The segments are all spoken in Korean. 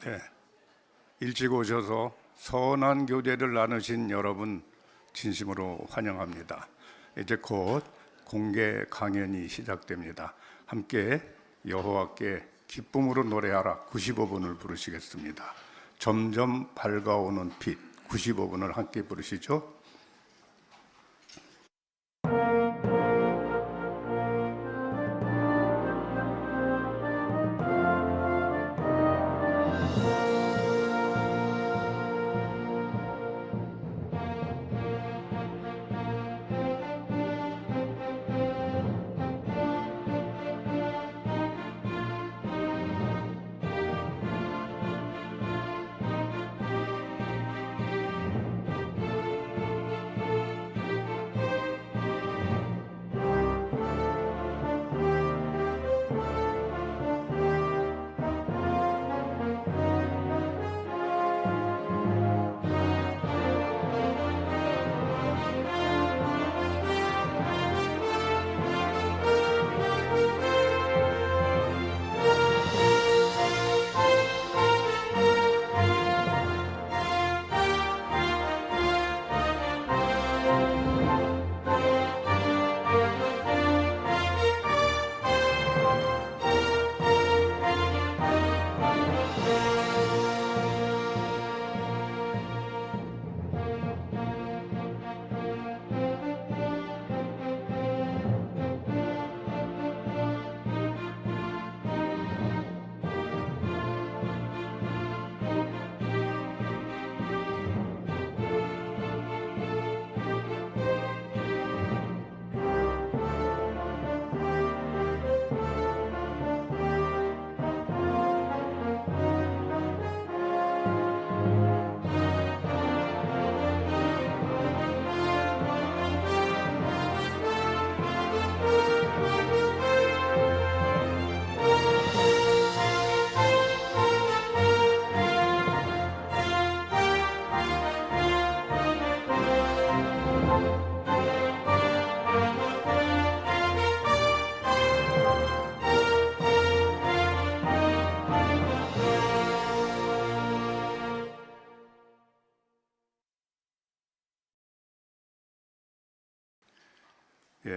네, 일찍 오셔서 선한 교제를 나누신 여러분 진심으로 환영합니다. 이제 곧 공개 강연이 시작됩니다. 함께 여호와께 기쁨으로 노래하라 95분을 부르시겠습니다. 점점 밝아오는 빛 95분을 함께 부르시죠.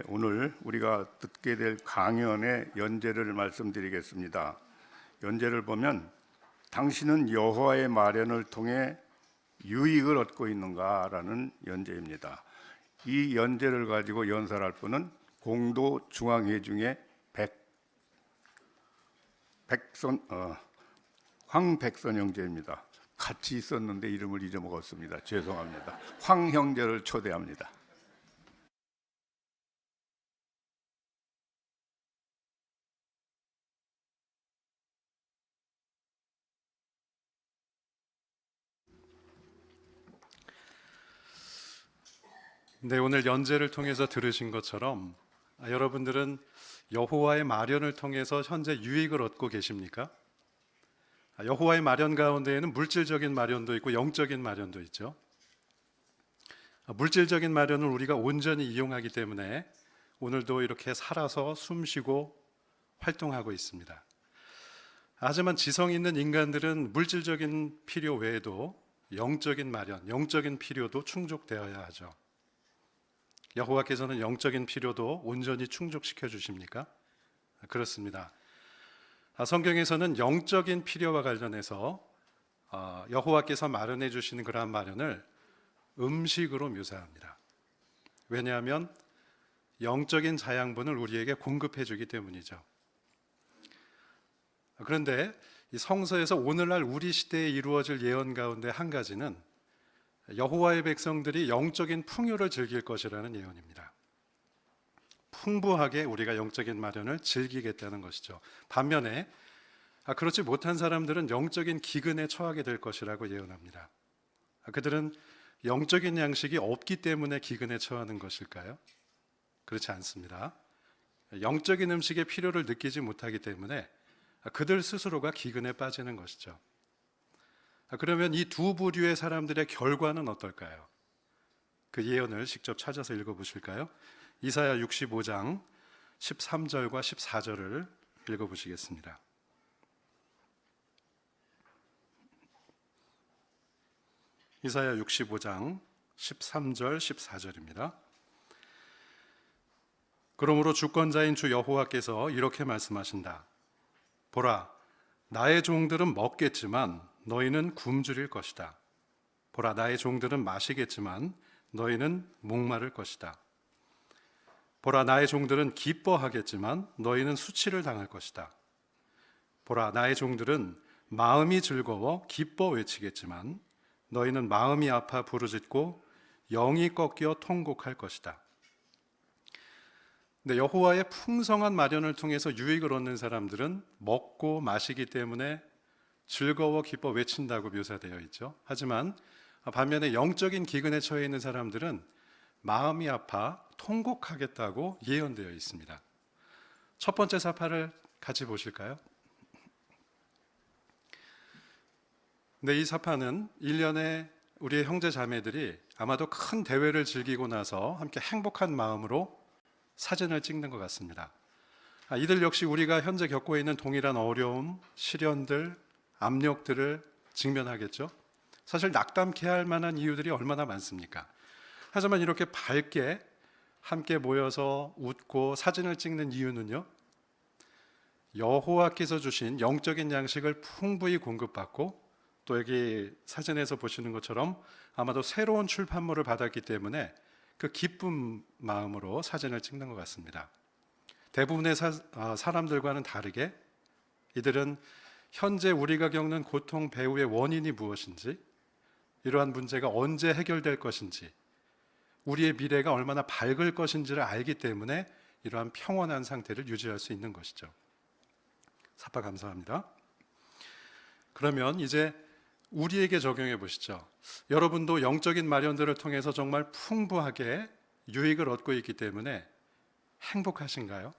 오늘 우리가 듣게 될 강연의 연제를 말씀드리겠습니다. 연제를 보면 당신은 여호와의 마련을 통해 유익을 얻고 있는가라는 연제입니다. 이 연제를 가지고 연설할 분은 공도 중앙회중의 황백선 형제입니다. 같이 있었는데 이름을 잊어먹었습니다. 죄송합니다. 황 형제를 초대합니다. 네, 오늘 연제를 통해서 들으신 것처럼 여러분들은 여호와의 마련을 통해서 현재 유익을 얻고 계십니까? 여호와의 마련 가운데에는 물질적인 마련도 있고 영적인 마련도 있죠. 물질적인 마련을 우리가 온전히 이용하기 때문에 오늘도 이렇게 살아서 숨쉬고 활동하고 있습니다. 하지만 지성 있는 인간들은 물질적인 필요 외에도 영적인 마련, 영적인 필요도 충족되어야 하죠. 여호와께서는 영적인 필요도 온전히 충족시켜 주십니까? 그렇습니다. 성경에서는 영적인 필요와 관련해서 여호와께서 마련해 주시는 그러한 마련을 음식으로 묘사합니다. 왜냐하면 영적인 자양분을 우리에게 공급해 주기 때문이죠. 그런데 이 성서에서 오늘날 우리 시대에 이루어질 예언 가운데 한 가지는 여호와의 백성들이 영적인 풍요를 즐길 것이라는 예언입니다. 풍부하게 우리가 영적인 마련을 즐기겠다는 것이죠. 반면에 그렇지 못한 사람들은 영적인 기근에 처하게 될 것이라고 예언합니다. 그들은 영적인 양식이 없기 때문에 기근에 처하는 것일까요? 그렇지 않습니다. 영적인 음식의 필요를 느끼지 못하기 때문에 그들 스스로가 기근에 빠지는 것이죠. 그러면 이 두 부류의 사람들의 결과는 어떨까요? 그 예언을 직접 찾아서 읽어보실까요? 이사야 65장 13절과 14절을 읽어보시겠습니다. 이사야 65장 13절 14절입니다. 그러므로 주권자인 주 여호와께서 이렇게 말씀하신다. 보라, 나의 종들은 먹겠지만 너희는 굶주릴 것이다. 보라, 나의 종들은 마시겠지만 너희는 목마를 것이다. 보라, 나의 종들은 기뻐하겠지만 너희는 수치를 당할 것이다. 보라, 나의 종들은 마음이 즐거워 기뻐 외치겠지만 너희는 마음이 아파 부르짖고 영이 꺾여 통곡할 것이다. 근데 여호와의 풍성한 마련을 통해서 유익을 얻는 사람들은 먹고 마시기 때문에 즐거워 기뻐 외친다고 묘사되어 있죠. 하지만 반면에 영적인 기근에 처해 있는 사람들은 마음이 아파 통곡하겠다고 예언되어 있습니다. 첫 번째 사파를 같이 보실까요? 네, 이 사파는 1년에 우리의 형제 자매들이 아마도 큰 대회를 즐기고 나서 함께 행복한 마음으로 사진을 찍는 것 같습니다. 이들 역시 우리가 현재 겪고 있는 동일한 어려움, 시련들, 압력들을 직면하겠죠. 사실 낙담케 할 만한 이유들이 얼마나 많습니까? 하지만 이렇게 밝게 함께 모여서 웃고 사진을 찍는 이유는요, 여호와께서 주신 영적인 양식을 풍부히 공급받고 또 여기 사진에서 보시는 것처럼 아마도 새로운 출판물을 받았기 때문에 그 기쁜 마음으로 사진을 찍는 것 같습니다. 대부분의 사람들과는 다르게 이들은 현재 우리가 겪는 고통 배후의 원인이 무엇인지, 이러한 문제가 언제 해결될 것인지, 우리의 미래가 얼마나 밝을 것인지를 알기 때문에 이러한 평온한 상태를 유지할 수 있는 것이죠. 사파 감사합니다. 그러면 이제 우리에게 적용해 보시죠. 여러분도 영적인 마련들을 통해서 정말 풍부하게 유익을 얻고 있기 때문에 행복하신가요?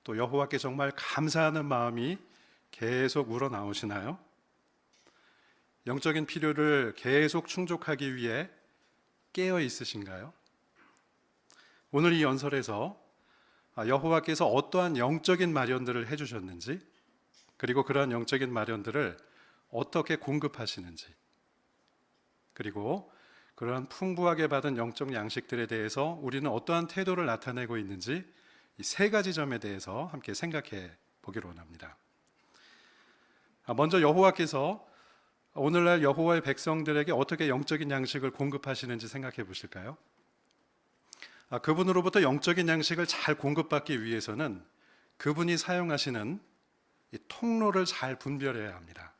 또 여호와께 정말 감사하는 마음이 계속 우러나오시나요? 영적인 필요를 계속 충족하기 위해 깨어 있으신가요? 오늘 이 연설에서 여호와께서 어떠한 영적인 마련들을 해주셨는지, 그리고 그러한 영적인 마련들을 어떻게 공급하시는지, 그리고 그러한 풍부하게 받은 영적 양식들에 대해서 우리는 어떠한 태도를 나타내고 있는지, 이 세 가지 점에 대해서 함께 생각해 보기로 원합니다. 먼저 여호와께서 오늘날 여호와의 백성들에게 어떻게 영적인 양식을 공급하시는지 생각해 보실까요? 그분으로부터 영적인 양식을 잘 공급받기 위해서는 그분이 사용하시는 이 통로를 잘 분별해야 합니다.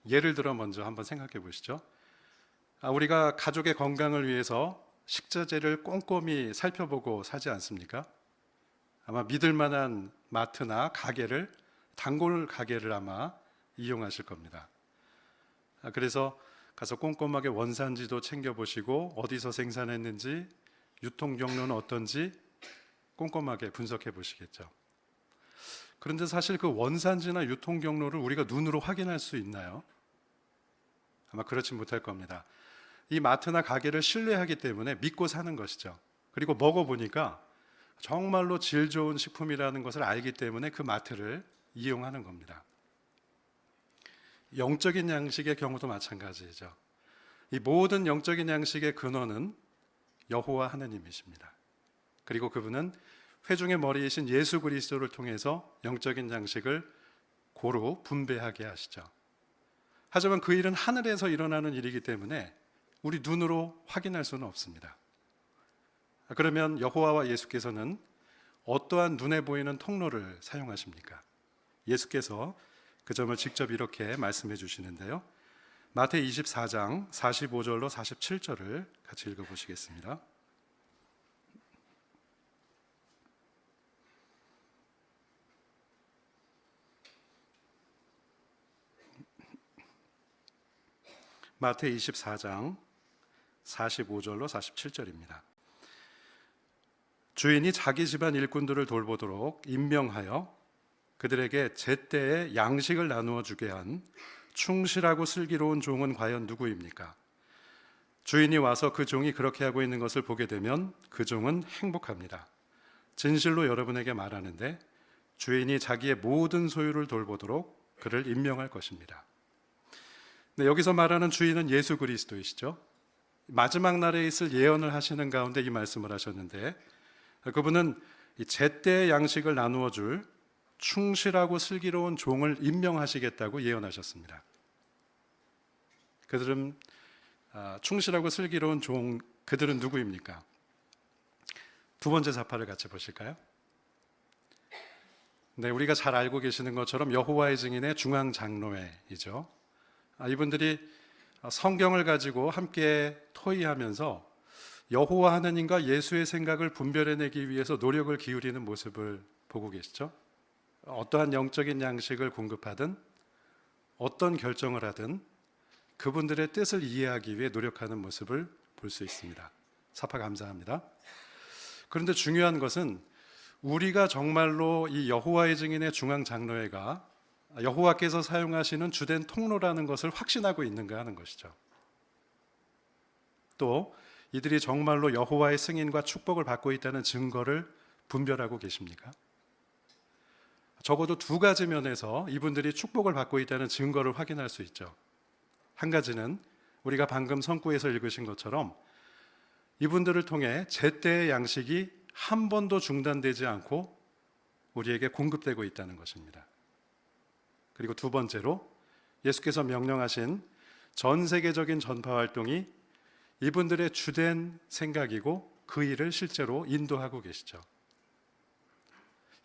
예를 들어 먼저 한번 생각해 보시죠. 우리가 가족의 건강을 위해서 식자재를 꼼꼼히 살펴보고 사지 않습니까? 아마 믿을 만한 마트나 가게를, 단골 가게를 아마 이용하실 겁니다. 그래서 가서 꼼꼼하게 원산지도 챙겨보시고 어디서 생산했는지, 유통 경로는 어떤지 꼼꼼하게 분석해 보시겠죠. 그런데 사실 그 원산지나 유통 경로를 우리가 눈으로 확인할 수 있나요? 아마 그렇지 못할 겁니다. 이 마트나 가게를 신뢰하기 때문에 믿고 사는 것이죠. 그리고 먹어보니까 정말로 질 좋은 식품이라는 것을 알기 때문에 그 마트를 이용하는 겁니다. 영적인 양식의 경우도 마찬가지죠. 이 모든 영적인 양식의 근원은 여호와 하나님이십니다. 그리고 그분은 회중의 머리이신 예수 그리스도를 통해서 영적인 양식을 고루 분배하게 하시죠. 하지만 그 일은 하늘에서 일어나는 일이기 때문에 우리 눈으로 확인할 수는 없습니다. 그러면 여호와와 예수께서는 어떠한 눈에 보이는 통로를 사용하십니까? 예수께서 그 점을 직접 이렇게 말씀해 주시는데요. 마태이 24장 45절로 47절을 같이 읽어보시겠습니다. 마태이 24장 45절로 47절입니다. 주인이 자기 집안 일꾼들을 돌보도록 임명하여 그들에게 제때에 양식을 나누어 주게 한 충실하고 슬기로운 종은 과연 누구입니까? 주인이 와서 그 종이 그렇게 하고 있는 것을 보게 되면 그 종은 행복합니다. 진실로 여러분에게 말하는데 주인이 자기의 모든 소유를 돌보도록 그를 임명할 것입니다. 네, 여기서 말하는 주인은 예수 그리스도이시죠. 마지막 날에 있을 예언을 하시는 가운데 이 말씀을 하셨는데, 그분은 이 제때의 양식을 나누어 줄 충실하고 슬기로운 종을 임명하시겠다고 예언하셨습니다. 그들은 충실하고 슬기로운 종, 그들은 누구입니까? 두 번째 사파를 같이 보실까요? 네, 우리가 잘 알고 계시는 것처럼 여호와의 증인의 중앙 장로회이죠. 이분들이 성경을 가지고 함께 토의하면서 여호와 하나님과 예수의 생각을 분별해내기 위해서 노력을 기울이는 모습을 보고 계시죠. 어떠한 영적인 양식을 공급하든 어떤 결정을 하든 그분들의 뜻을 이해하기 위해 노력하는 모습을 볼 수 있습니다. 사파 감사합니다. 그런데 중요한 것은 우리가 정말로 이 여호와의 증인의 중앙 장로회가 여호와께서 사용하시는 주된 통로라는 것을 확신하고 있는가 하는 것이죠. 또 이들이 정말로 여호와의 승인과 축복을 받고 있다는 증거를 분별하고 계십니까? 적어도 두 가지 면에서 이분들이 축복을 받고 있다는 증거를 확인할 수 있죠. 한 가지는 우리가 방금 성구에서 읽으신 것처럼 이분들을 통해 제때의 양식이 한 번도 중단되지 않고 우리에게 공급되고 있다는 것입니다. 그리고 두 번째로 예수께서 명령하신 전 세계적인 전파 활동이 이분들의 주된 생각이고 그 일을 실제로 인도하고 계시죠.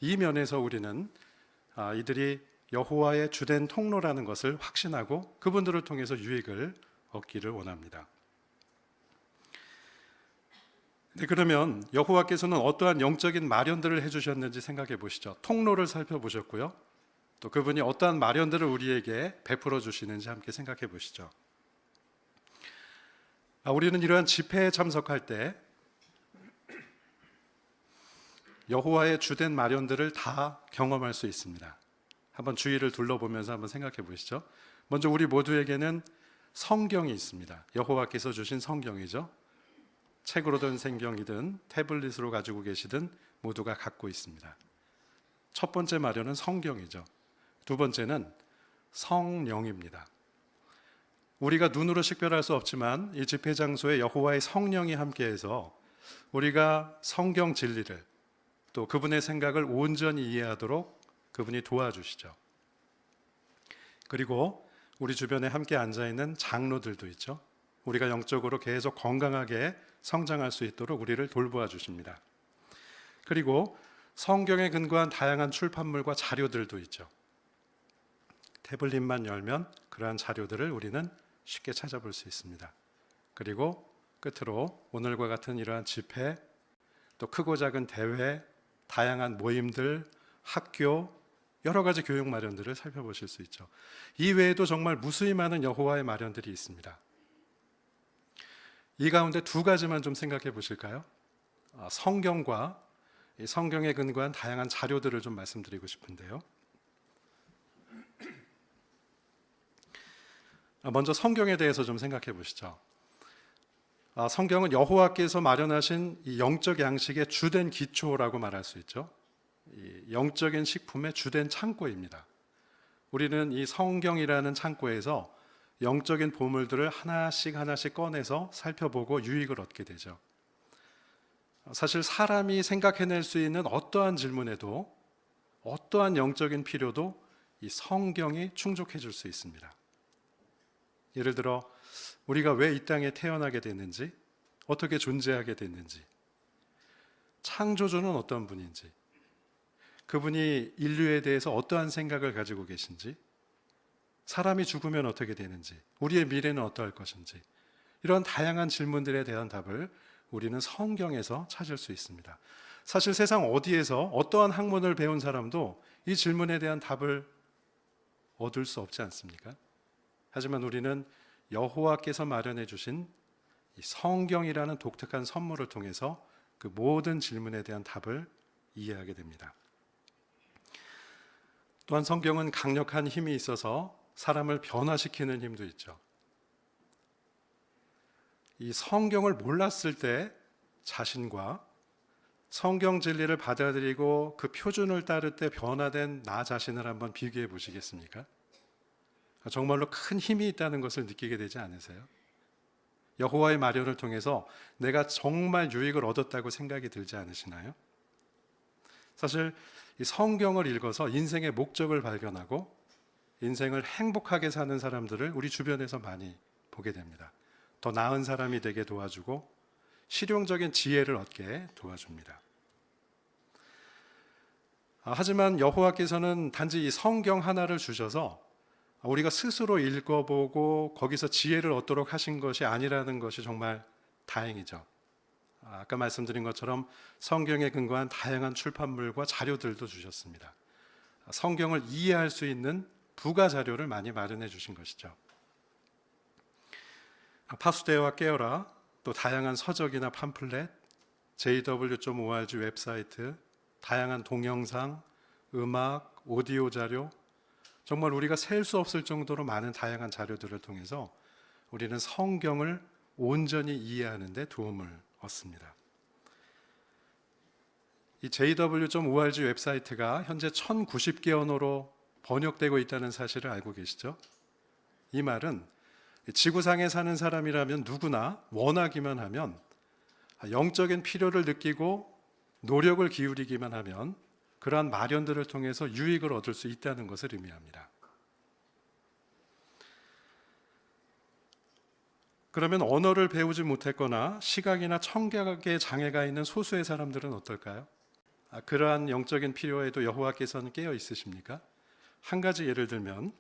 이 면에서 우리는 이들이 여호와의 주된 통로라는 것을 확신하고 그분들을 통해서 유익을 얻기를 원합니다. 네, 그러면 여호와께서는 어떠한 영적인 마련들을 해주셨는지 생각해 보시죠. 통로를 살펴보셨고요. 또 그분이 어떠한 마련들을 우리에게 베풀어 주시는지 함께 생각해 보시죠. 우리는 이러한 집회에 참석할 때 여호와의 주된 마련들을 다 경험할 수 있습니다. 한번 주위를 둘러보면서 한번 생각해 보시죠. 먼저 우리 모두에게는 성경이 있습니다. 여호와께서 주신 성경이죠. 책으로 된 성경이든 태블릿으로 가지고 계시든 모두가 갖고 있습니다. 첫 번째 마련은 성경이죠. 두 번째는 성령입니다. 우리가 눈으로 식별할 수 없지만 이 집회 장소에 여호와의 성령이 함께해서 우리가 성경 진리를 또 그분의 생각을 온전히 이해하도록 그분이 도와주시죠. 그리고 우리 주변에 함께 앉아있는 장로들도 있죠. 우리가 영적으로 계속 건강하게 성장할 수 있도록 우리를 돌보아 주십니다. 그리고 성경에 근거한 다양한 출판물과 자료들도 있죠. 태블릿만 열면 그러한 자료들을 우리는 쉽게 찾아볼 수 있습니다. 그리고 끝으로 오늘과 같은 이러한 집회, 또 크고 작은 대회, 다양한 모임들, 학교, 여러 가지 교육 마련들을 살펴보실 수 있죠. 이 외에도 정말 무수히 많은 여호와의 마련들이 있습니다. 이 가운데 두 가지만 좀 생각해 보실까요? 성경과 이 성경에 근거한 다양한 자료들을 좀 말씀드리고 싶은데요. 먼저 성경에 대해서 좀 생각해 보시죠. 성경은 여호와께서 마련하신 이 영적 양식의 주된 기초라고 말할 수 있죠. 이 영적인 식품의 주된 창고입니다. 우리는 이 성경이라는 창고에서 영적인 보물들을 하나씩 하나씩 꺼내서 살펴보고 유익을 얻게 되죠. 사실 사람이 생각해낼 수 있는 어떠한 질문에도 어떠한 영적인 필요도 이 성경이 충족해 줄 수 있습니다. 예를 들어 우리가 왜 이 땅에 태어나게 됐는지, 어떻게 존재하게 됐는지, 창조주는 어떤 분인지, 그분이 인류에 대해서 어떠한 생각을 가지고 계신지, 사람이 죽으면 어떻게 되는지, 우리의 미래는 어떠할 것인지, 이런 다양한 질문들에 대한 답을 우리는 성경에서 찾을 수 있습니다. 사실 세상 어디에서 어떠한 학문을 배운 사람도 이 질문에 대한 답을 얻을 수 없지 않습니까? 하지만 우리는 여호와께서 마련해 주신 이 성경이라는 독특한 선물을 통해서 그 모든 질문에 대한 답을 이해하게 됩니다. 또한 성경은 강력한 힘이 있어서 사람을 변화시키는 힘도 있죠. 이 성경을 몰랐을 때 자신과 성경 진리를 받아들이고 그 표준을 따를 때 변화된 나 자신을 한번 비교해 보시겠습니까? 정말로 큰 힘이 있다는 것을 느끼게 되지 않으세요? 여호와의 마련을 통해서 내가 정말 유익을 얻었다고 생각이 들지 않으시나요? 사실 이 성경을 읽어서 인생의 목적을 발견하고 인생을 행복하게 사는 사람들을 우리 주변에서 많이 보게 됩니다. 더 나은 사람이 되게 도와주고 실용적인 지혜를 얻게 도와줍니다. 하지만 여호와께서는 단지 이 성경 하나를 주셔서 우리가 스스로 읽어보고 거기서 지혜를 얻도록 하신 것이 아니라는 것이 정말 다행이죠. 아까 말씀드린 것처럼 성경에 근거한 다양한 출판물과 자료들도 주셨습니다. 성경을 이해할 수 있는 부가 자료를 많이 마련해 주신 것이죠. 파수대와 깨어라, 또 다양한 서적이나 팜플렛, jw.org 웹사이트, 다양한 동영상, 음악, 오디오 자료, 정말 우리가 셀 수 없을 정도로 많은 다양한 자료들을 통해서 우리는 성경을 온전히 이해하는 데 도움을 얻습니다. 이 jw.org 웹사이트가 현재 1090개 언어로 번역되고 있다는 사실을 알고 계시죠? 이 말은 지구상에 사는 사람이라면 누구나 원하기만 하면, 영적인 필요를 느끼고 노력을 기울이기만 하면 그러한 마련들을 통해서 유익을 얻을 수 있다는 것을 의미합니다. 그러면 언어를 배우지 못했거나 시각이나 청각에 장애가 있는 소수의 사람들은 어떨까요? 그러한 영적인 필요에도 여호와께서는 깨어 있으십니까? 한 가지 예를 들면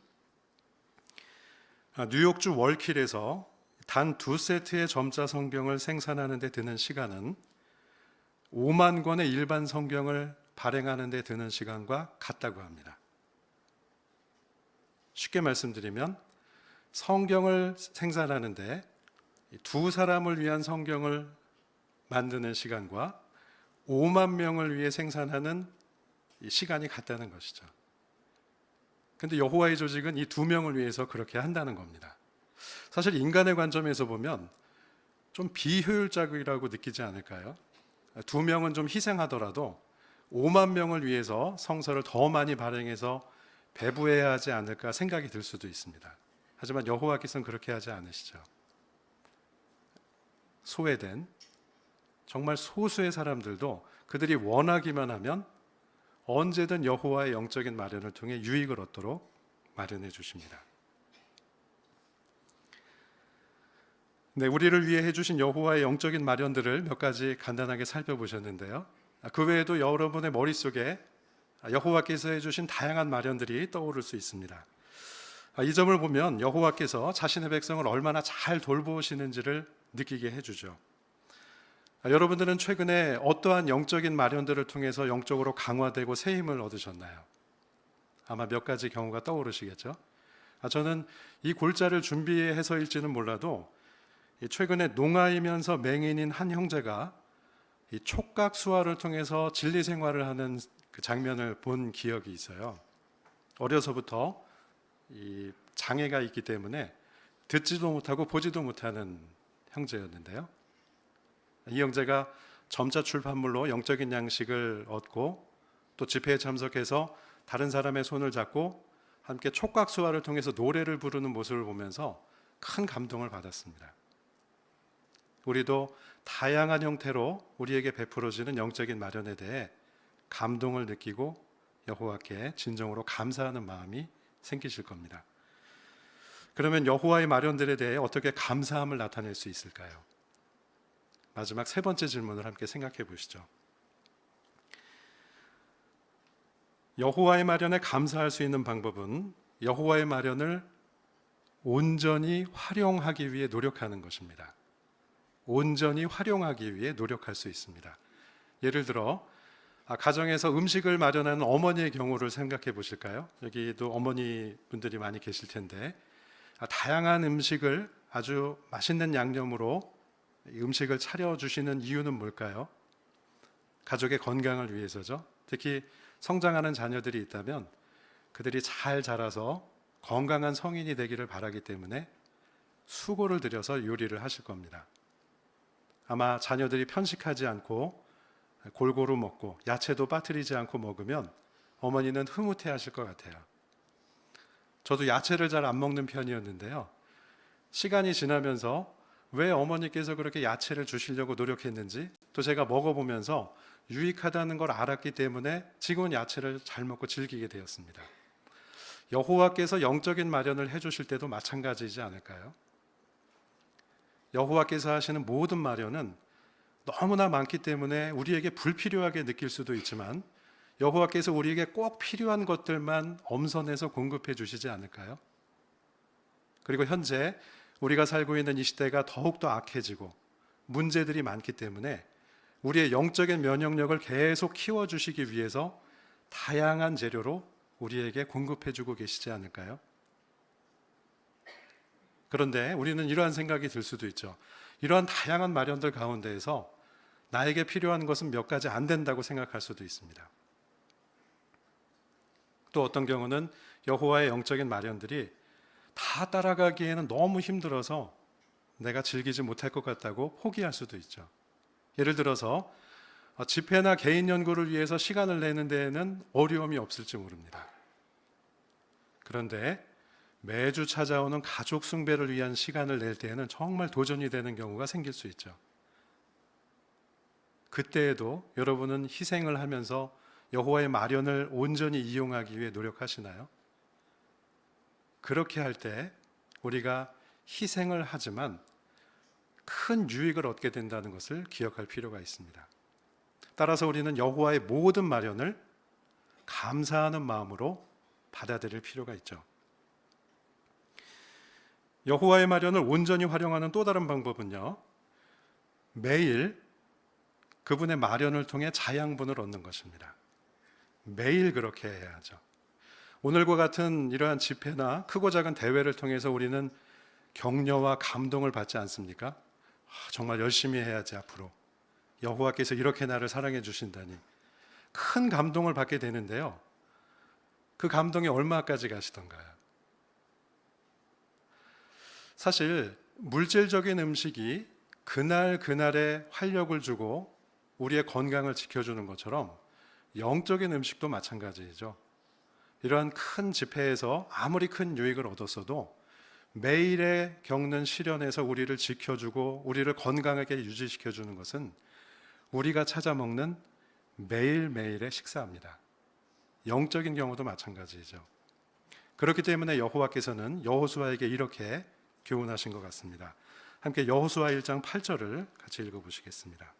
뉴욕주 월킬에서 단 2세트의 점자 성경을 생산하는 데 드는 시간은 5만 권의 일반 성경을 발행하는 데 드는 시간과 같다고 합니다. 쉽게 말씀드리면 성경을 생산하는데 두 사람을 위한 성경을 만드는 시간과 5만 명을 위해 생산하는 시간이 같다는 것이죠. 근데 여호와의 조직은 이 2명을 위해서 그렇게 한다는 겁니다. 사실 인간의 관점에서 보면 좀 비효율적이라고 느끼지 않을까요? 2명은 좀 희생하더라도 5만 명을 위해서 성서를 더 많이 발행해서 배부해야 하지 않을까 생각이 들 수도 있습니다. 하지만 여호와께서는 그렇게 하지 않으시죠. 소외된 정말 소수의 사람들도 그들이 원하기만 하면 언제든 여호와의 영적인 마련을 통해 유익을 얻도록 마련해 주십니다. 네, 우리를 위해 해주신 여호와의 영적인 마련들을 몇 가지 간단하게 살펴보셨는데요. 그 외에도 여러분의 머릿속에 여호와께서 해주신 다양한 마련들이 떠오를 수 있습니다. 이 점을 보면 여호와께서 자신의 백성을 얼마나 잘 돌보시는지를 느끼게 해주죠. 여러분들은 최근에 어떠한 영적인 마련들을 통해서 영적으로 강화되고 새 힘을 얻으셨나요? 아마 몇 가지 경우가 떠오르시겠죠? 저는 이 골자를 준비해서일지는 몰라도 최근에 농아이면서 맹인인 한 형제가 이 촉각 수화를 통해서 진리 생활을 하는 그 장면을 본 기억이 있어요. 어려서부터 이 장애가 있기 때문에 듣지도 못하고 보지도 못하는 형제였는데요. 이 형제가 점자 출판물로 영적인 양식을 얻고 또 집회에 참석해서 다른 사람의 손을 잡고 함께 촉각 수화를 통해서 노래를 부르는 모습을 보면서 큰 감동을 받았습니다. 우리도 다양한 형태로 우리에게 베풀어지는 영적인 마련에 대해 감동을 느끼고 여호와께 진정으로 감사하는 마음이 생기실 겁니다. 그러면 여호와의 마련들에 대해 어떻게 감사함을 나타낼 수 있을까요? 마지막 세 번째 질문을 함께 생각해 보시죠. 여호와의 마련에 감사할 수 있는 방법은 여호와의 마련을 온전히 활용하기 위해 노력하는 것입니다. 온전히 활용하기 위해 노력할 수 있습니다. 예를 들어 가정에서 음식을 마련하는 어머니의 경우를 생각해 보실까요? 여기도 어머니 분들이 많이 계실 텐데 다양한 음식을 아주 맛있는 양념으로 음식을 차려주시는 이유는 뭘까요? 가족의 건강을 위해서죠. 특히 성장하는 자녀들이 있다면 그들이 잘 자라서 건강한 성인이 되기를 바라기 때문에 수고를 들여서 요리를 하실 겁니다. 아마 자녀들이 편식하지 않고 골고루 먹고 야채도 빠뜨리지 않고 먹으면 어머니는 흐뭇해 하실 것 같아요. 저도 야채를 잘 안 먹는 편이었는데요. 시간이 지나면서 왜 어머니께서 그렇게 야채를 주시려고 노력했는지 또 제가 먹어보면서 유익하다는 걸 알았기 때문에 지금은 야채를 잘 먹고 즐기게 되었습니다. 여호와께서 영적인 마련을 해주실 때도 마찬가지이지 않을까요? 여호와께서 하시는 모든 마련은 너무나 많기 때문에 우리에게 불필요하게 느낄 수도 있지만 여호와께서 우리에게 꼭 필요한 것들만 엄선해서 공급해 주시지 않을까요? 그리고 현재 우리가 살고 있는 이 시대가 더욱더 악해지고 문제들이 많기 때문에 우리의 영적인 면역력을 계속 키워주시기 위해서 다양한 재료로 우리에게 공급해 주고 계시지 않을까요? 그런데 우리는 이러한 생각이 들 수도 있죠. 이러한 다양한 마련들 가운데에서 나에게 필요한 것은 몇 가지 안 된다고 생각할 수도 있습니다. 또 어떤 경우는 여호와의 영적인 마련들이 다 따라가기에는 너무 힘들어서 내가 즐기지 못할 것 같다고 포기할 수도 있죠. 예를 들어서 집회나 개인 연구를 위해서 시간을 내는 데에는 어려움이 없을지 모릅니다. 그런데 매주 찾아오는 가족 숭배를 위한 시간을 낼 때에는 정말 도전이 되는 경우가 생길 수 있죠. 그때에도 여러분은 희생을 하면서 여호와의 마련을 온전히 이용하기 위해 노력하시나요? 그렇게 할 때 우리가 희생을 하지만 큰 유익을 얻게 된다는 것을 기억할 필요가 있습니다. 따라서 우리는 여호와의 모든 마련을 감사하는 마음으로 받아들일 필요가 있죠. 여호와의 마련을 온전히 활용하는 또 다른 방법은요, 매일 그분의 마련을 통해 자양분을 얻는 것입니다. 매일 그렇게 해야 하죠. 오늘과 같은 이러한 집회나 크고 작은 대회를 통해서 우리는 격려와 감동을 받지 않습니까? 정말 열심히 해야지 앞으로. 여호와께서 이렇게 나를 사랑해 주신다니. 큰 감동을 받게 되는데요. 그 감동이 얼마까지 가시던가요? 사실 물질적인 음식이 그날 그날의 활력을 주고 우리의 건강을 지켜주는 것처럼 영적인 음식도 마찬가지이죠. 이러한 큰 집회에서 아무리 큰 유익을 얻었어도 매일에 겪는 시련에서 우리를 지켜주고 우리를 건강하게 유지시켜주는 것은 우리가 찾아 먹는 매일매일의 식사입니다. 영적인 경우도 마찬가지이죠. 그렇기 때문에 여호와께서는 여호수아에게 이렇게 교훈하신 것 같습니다. 함께 여호수아 1장 8절을 같이 읽어보시겠습니다.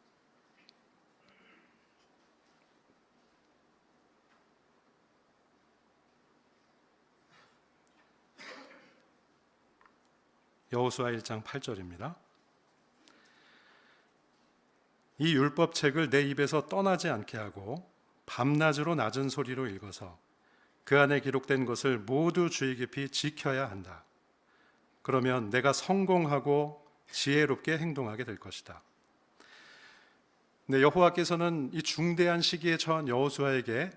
여호수아 1장 8절입니다. 이 율법책을 내 입에서 떠나지 않게 하고 밤낮으로 낮은 소리로 읽어서 그 안에 기록된 것을 모두 주의 깊이 지켜야 한다. 그러면 내가 성공하고 지혜롭게 행동하게 될 것이다. 네, 여호와께서는 이 중대한 시기에 처한 여호수아에게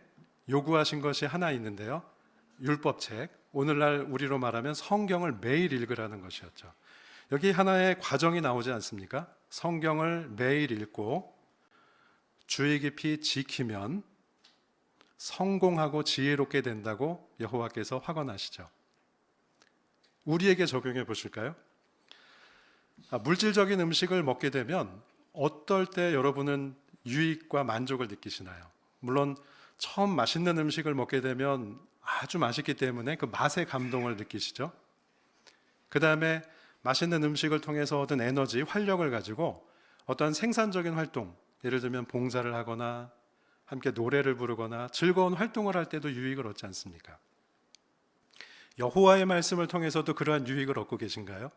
요구하신 것이 하나 있는데요. 율법책, 오늘날 우리로 말하면 성경을 매일 읽으라는 것이었죠. 여기 하나의 과정이 나오지 않습니까? 성경을 매일 읽고 주의 깊이 지키면 성공하고 지혜롭게 된다고 여호와께서 확언하시죠. 우리에게 적용해 보실까요? 물질적인 음식을 먹게 되면 어떨 때 여러분은 유익과 만족을 느끼시나요? 물론 처음 맛있는 음식을 먹게 되면 아주 맛있기 때문에 그 맛의 감동을 느끼시죠. 그 다음에 맛있는 음식을 통해서 얻은 에너지, 활력을 가지고 어떠한 생산적인 활동, 예를 들면 봉사를 하거나 함께 노래를 부르거나 즐거운 활동을 할 때도 유익을 얻지 않습니까? 여호와의 말씀을 통해서도 그러한 유익을 얻고 계신가요?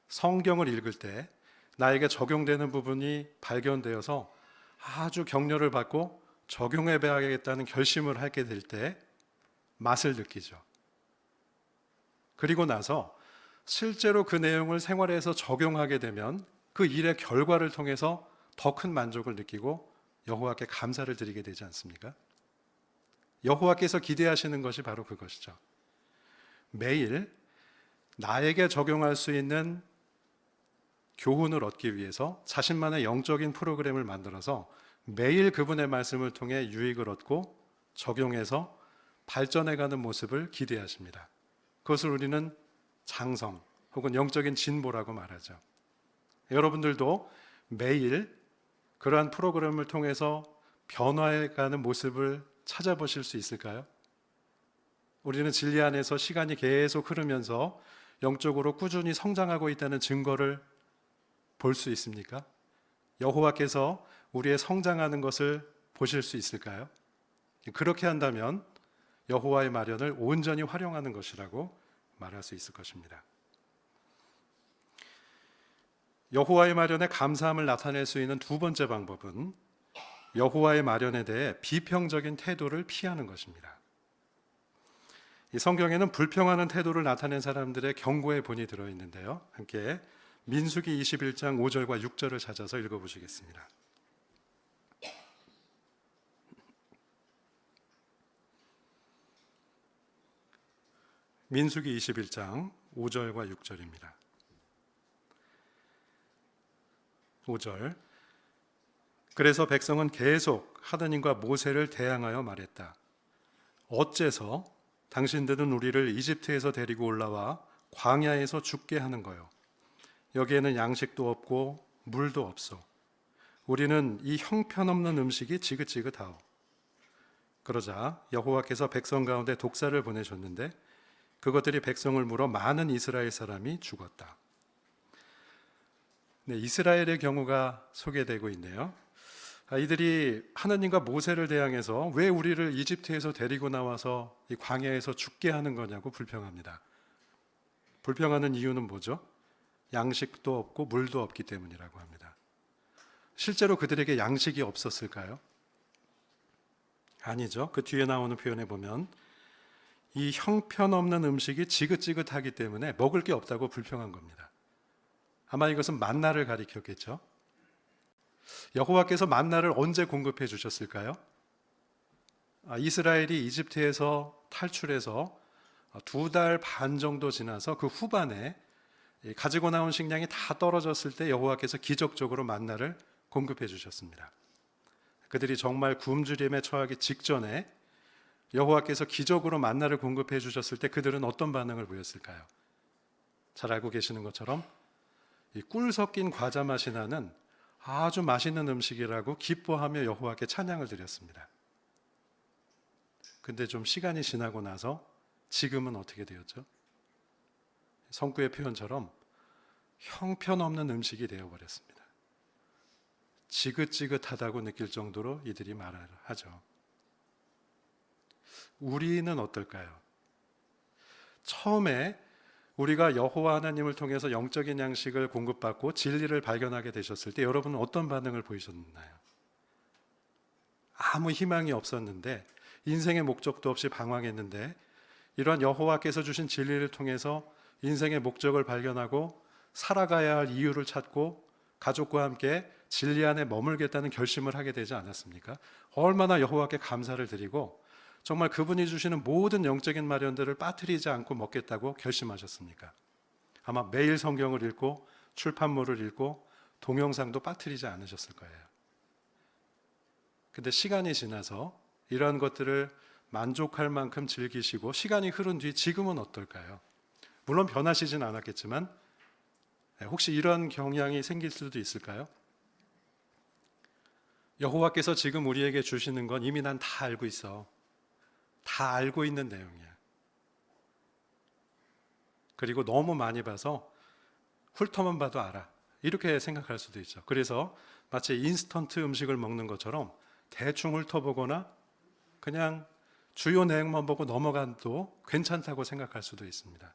성경을 읽을 때 나에게 적용되는 부분이 발견되어서 아주 격려를 받고 적용해 봐야겠다는 결심을 하게 될 때 맛을 느끼죠. 그리고 나서 실제로 그 내용을 생활에서 적용하게 되면 그 일의 결과를 통해서 더 큰 만족을 느끼고 여호와께 감사를 드리게 되지 않습니까? 여호와께서 기대하시는 것이 바로 그것이죠. 매일 나에게 적용할 수 있는 교훈을 얻기 위해서 자신만의 영적인 프로그램을 만들어서 매일 그분의 말씀을 통해 유익을 얻고 적용해서 발전해가는 모습을 기대하십니다. 그것을 우리는 장성 혹은 영적인 진보라고 말하죠. 여러분들도 매일 그러한 프로그램을 통해서 변화해가는 모습을 찾아보실 수 있을까요? 우리는 진리 안에서 시간이 계속 흐르면서 영적으로 꾸준히 성장하고 있다는 증거를 볼 수 있습니까? 여호와께서 우리의 성장하는 것을 보실 수 있을까요? 그렇게 한다면 여호와의 마련을 온전히 활용하는 것이라고 말할 수 있을 것입니다. 여호와의 마련에 감사함을 나타낼 수 있는 두 번째 방법은 여호와의 마련에 대해 비평적인 태도를 피하는 것입니다. 이 성경에는 불평하는 태도를 나타낸 사람들의 경고의 본이 들어있는데요. 함께 민수기 21장 5절과 6절을 찾아서 읽어보시겠습니다. 민수기 21장 5절과 6절입니다. 5절. 그래서 백성은 계속 하나님과 모세를 대항하여 말했다. 어째서 당신들은 우리를 이집트에서 데리고 올라와 광야에서 죽게 하는 거요. 여기에는 양식도 없고 물도 없어. 우리는 이 형편없는 음식이 지긋지긋하오. 그러자 여호와께서 백성 가운데 독사를 보내셨는데 그것들이 백성을 물어 많은 이스라엘 사람이 죽었다. 네, 이스라엘의 경우가 소개되고 있네요. 이들이 하나님과 모세를 대항해서 왜 우리를 이집트에서 데리고 나와서 이 광야에서 죽게 하는 거냐고 불평합니다. 불평하는 이유는 뭐죠? 양식도 없고 물도 없기 때문이라고 합니다. 실제로 그들에게 양식이 없었을까요? 아니죠. 그 뒤에 나오는 표현에 보면 이 형편없는 음식이 지긋지긋하기 때문에 먹을 게 없다고 불평한 겁니다. 아마 이것은 만나를 가리켰겠죠. 여호와께서 만나를 언제 공급해 주셨을까요? 이스라엘이 이집트에서 탈출해서 2달 반 정도 지나서 그 후반에 가지고 나온 식량이 다 떨어졌을 때 여호와께서 기적적으로 만나를 공급해 주셨습니다. 그들이 정말 굶주림에 처하기 직전에 여호와께서 기적으로 만나를 공급해 주셨을 때 그들은 어떤 반응을 보였을까요? 잘 알고 계시는 것처럼 이 꿀 섞인 과자 맛이 나는 아주 맛있는 음식이라고 기뻐하며 여호와께 찬양을 드렸습니다. 근데 좀 시간이 지나고 나서 지금은 어떻게 되었죠? 성구의 표현처럼 형편없는 음식이 되어버렸습니다. 지긋지긋하다고 느낄 정도로 이들이 말을 하죠. 우리는 어떨까요? 처음에 우리가 여호와 하나님을 통해서 영적인 양식을 공급받고 진리를 발견하게 되셨을 때 여러분은 어떤 반응을 보이셨나요? 아무 희망이 없었는데 인생의 목적도 없이 방황했는데 이러한 여호와께서 주신 진리를 통해서 인생의 목적을 발견하고 살아가야 할 이유를 찾고 가족과 함께 진리 안에 머물겠다는 결심을 하게 되지 않았습니까? 얼마나 여호와께 감사를 드리고 정말 그분이 주시는 모든 영적인 마련들을 빠뜨리지 않고 먹겠다고 결심하셨습니까? 아마 매일 성경을 읽고 출판물을 읽고 동영상도 빠뜨리지 않으셨을 거예요. 근데 시간이 지나서 이러한 것들을 만족할 만큼 즐기시고 시간이 흐른 뒤 지금은 어떨까요? 물론 변하시진 않았겠지만 혹시 이런 경향이 생길 수도 있을까요? 여호와께서 지금 우리에게 주시는 건 이미 난 다 알고 있어. 다 알고 있는 내용이야. 그리고 너무 많이 봐서 훑어만 봐도 알아. 이렇게 생각할 수도 있죠. 그래서 마치 인스턴트 음식을 먹는 것처럼 대충 훑어보거나 그냥 주요 내용만 보고 넘어가도 괜찮다고 생각할 수도 있습니다.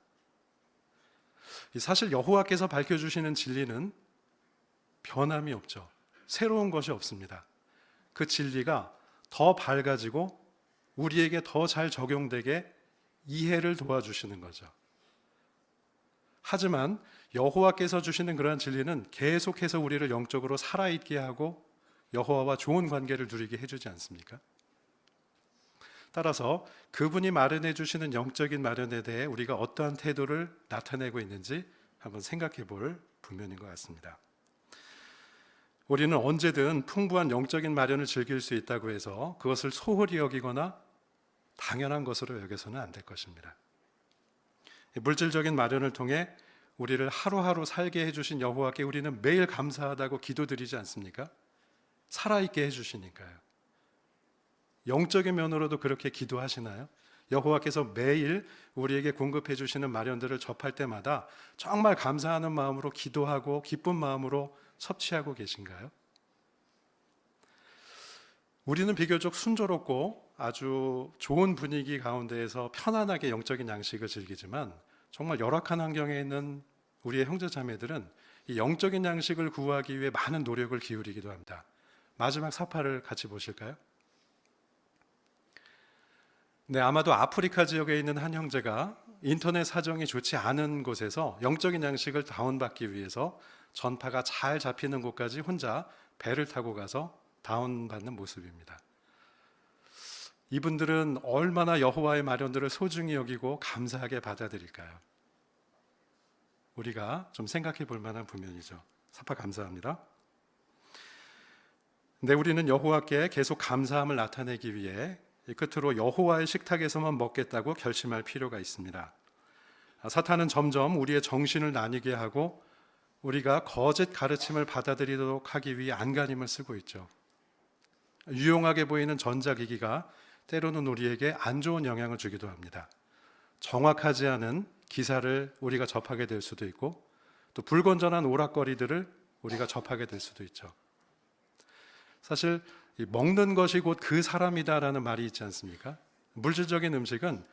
사실 여호와께서 밝혀주시는 진리는 변함이 없죠. 새로운 것이 없습니다. 그 진리가 더 밝아지고 우리에게 더 잘 적용되게 이해를 도와주시는 거죠. 하지만 여호와께서 주시는 그러한 진리는 계속해서 우리를 영적으로 살아있게 하고 여호와와 좋은 관계를 누리게 해주지 않습니까? 따라서 그분이 마련해 주시는 영적인 마련에 대해 우리가 어떠한 태도를 나타내고 있는지 한번 생각해 볼 부면인 것 같습니다. 우리는 언제든 풍부한 영적인 마련을 즐길 수 있다고 해서 그것을 소홀히 여기거나 당연한 것으로 여겨서는 안 될 것입니다. 물질적인 마련을 통해 우리를 하루하루 살게 해주신 여호와께 우리는 매일 감사하다고 기도드리지 않습니까? 살아있게 해주시니까요. 영적인 면으로도 그렇게 기도하시나요? 여호와께서 매일 우리에게 공급해 주시는 마련들을 접할 때마다 정말 감사하는 마음으로 기도하고 기쁜 마음으로 섭취하고 계신가요? 우리는 비교적 순조롭고 아주 좋은 분위기 가운데에서 편안하게 영적인 양식을 즐기지만 정말 열악한 환경에 있는 우리의 형제자매들은 이 영적인 양식을 구하기 위해 많은 노력을 기울이기도 합니다. 마지막 사파를 같이 보실까요? 네, 아마도 아프리카 지역에 있는 한 형제가 인터넷 사정이 좋지 않은 곳에서 영적인 양식을 다운받기 위해서 전파가 잘 잡히는 곳까지 혼자 배를 타고 가서 다운받는 모습입니다. 이분들은 얼마나 여호와의 마련들을 소중히 여기고 감사하게 받아들일까요? 우리가 좀 생각해 볼 만한 부면이죠. 사파 감사합니다. 근데 우리는 여호와께 계속 감사함을 나타내기 위해 끝으로 여호와의 식탁에서만 먹겠다고 결심할 필요가 있습니다. 사탄은 점점 우리의 정신을 나뉘게 하고 우리가 거짓 가르침을 받아들이도록 하기 위해 안간힘을 쓰고 있죠. 유용하게 보이는 전자기기가 때로는 우리에게 안 좋은 영향을 주기도 합니다. 정확하지 않은 기사를 우리가 접하게 될 수도 있고 또 불건전한 오락거리들을 우리가 접하게 될 수도 있죠. 사실 먹는 것이 곧 그 사람이다라는 말이 있지 않습니까? 물질적인 음식은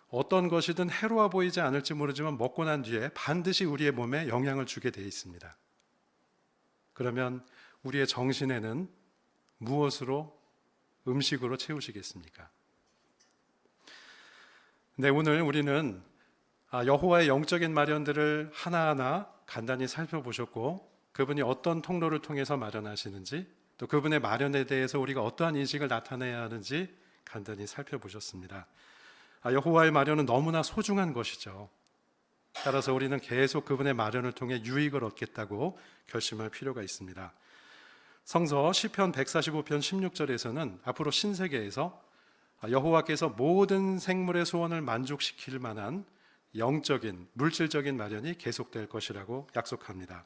어떤 것이든 해로워 보이지 않을지 모르지만 먹고 난 뒤에 반드시 우리의 몸에 영향을 주게 되어 있습니다. 그러면 우리의 정신에는 무엇으로 음식으로 채우시겠습니까? 네, 오늘 우리는 여호와의 영적인 마련들을 하나하나 간단히 살펴보셨고 그분이 어떤 통로를 통해서 마련하시는지 또 그분의 마련에 대해서 우리가 어떠한 인식을 나타내야 하는지 간단히 살펴보셨습니다. 여호와의 마련은 너무나 소중한 것이죠. 따라서 우리는 계속 그분의 마련을 통해 유익을 얻겠다고 결심할 필요가 있습니다. 성서 시편 145편 16절에서는 앞으로 신세계에서 여호와께서 모든 생물의 소원을 만족시킬 만한 영적인, 물질적인 마련이 계속될 것이라고 약속합니다.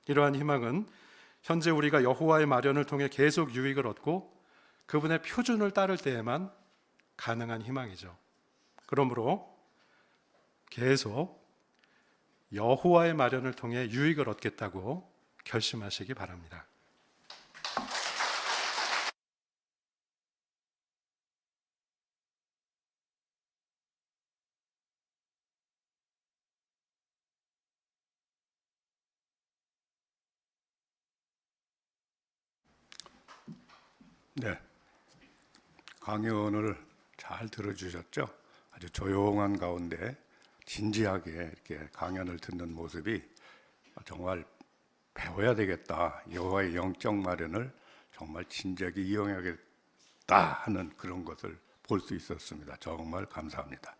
이러한 희망은 현재 우리가 여호와의 마련을 통해 계속 유익을 얻고 그분의 표준을 따를 때에만 가능한 희망이죠. 그러므로 계속 여호와의 마련을 통해 유익을 얻겠다고 결심하시기 바랍니다. 네, 강연을 잘 들어주셨죠? 아주 조용한 가운데 진지하게 이렇게 강연을 듣는 모습이 정말 배워야 되겠다. 여호와의 영적 마련을 정말 진지하게 이용해야겠다 하는 그런 것을 볼 수 있었습니다. 정말 감사합니다.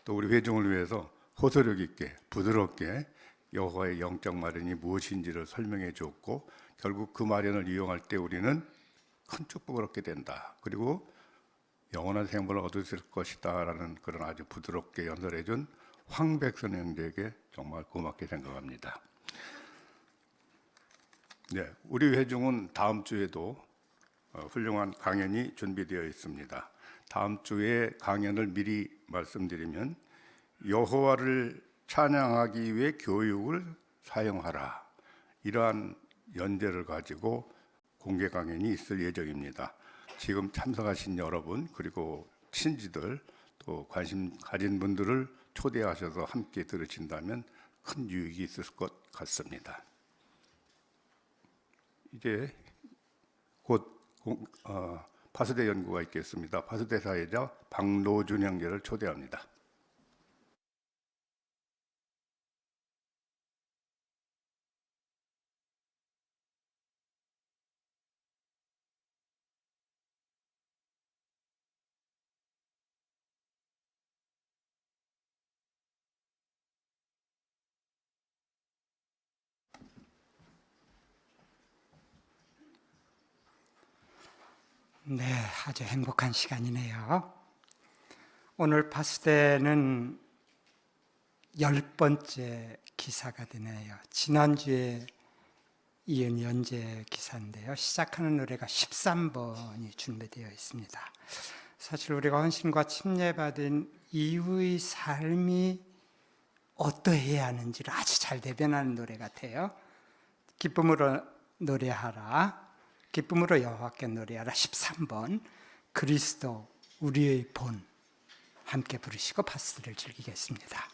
또 우리 회중을 위해서 호소력 있게 부드럽게 여호와의 영적 마련이 무엇인지를 설명해 주었고 결국 그 마련을 이용할 때 우리는 큰 축복을 얻게 된다. 그리고 영원한 생명을 얻을 것이다 라는 그런 아주 부드럽게 연설해 준 황백선 형제에게 정말 고맙게 생각합니다. 네, 우리 회중은 다음 주에도 훌륭한 강연이 준비되어 있습니다. 다음 주에 강연을 미리 말씀드리면 여호와를 찬양하기 위해 교육을 사용하라. 이러한 연재를 가지고 공개 강연이 있을 예정입니다. 지금 참석하신 여러분 그리고 친지들 또 관심 가진 분들을 초대하셔서 함께 들으신다면 큰 유익이 있을 것 같습니다. 이제 곧 파수대 연구가 있겠습니다. 파수대 사회자 박노준 형제를 초대합니다. 네, 아주 행복한 시간이네요. 오늘 파스데는 10번째 기사가 되네요. 지난주에 이은 연재 기사인데요. 시작하는 노래가 13번이 준비되어 있습니다. 사실 우리가 헌신과 침례받은 이후의 삶이 어떠해야 하는지를 아주 잘 대변하는 노래 같아요. 기쁨으로 노래하라, 기쁨으로 여호와께 노래하라 13번, 그리스도 우리의 본 함께 부르시고 파스를 즐기겠습니다.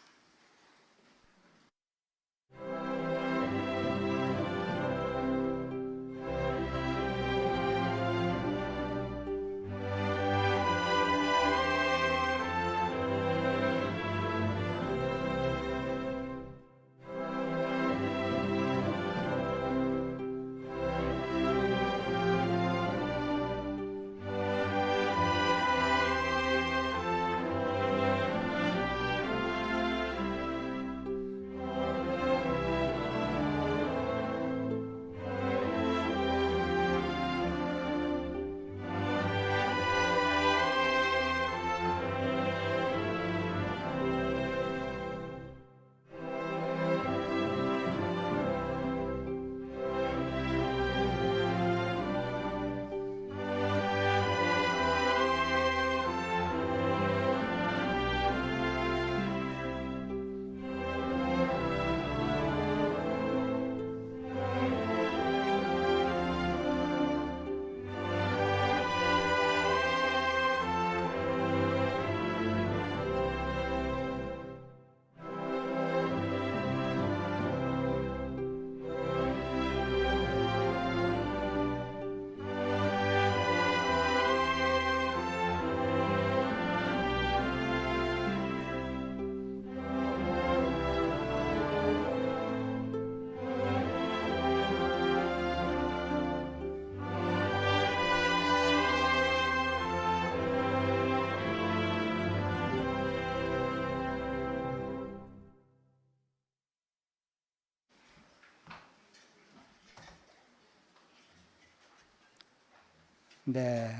네,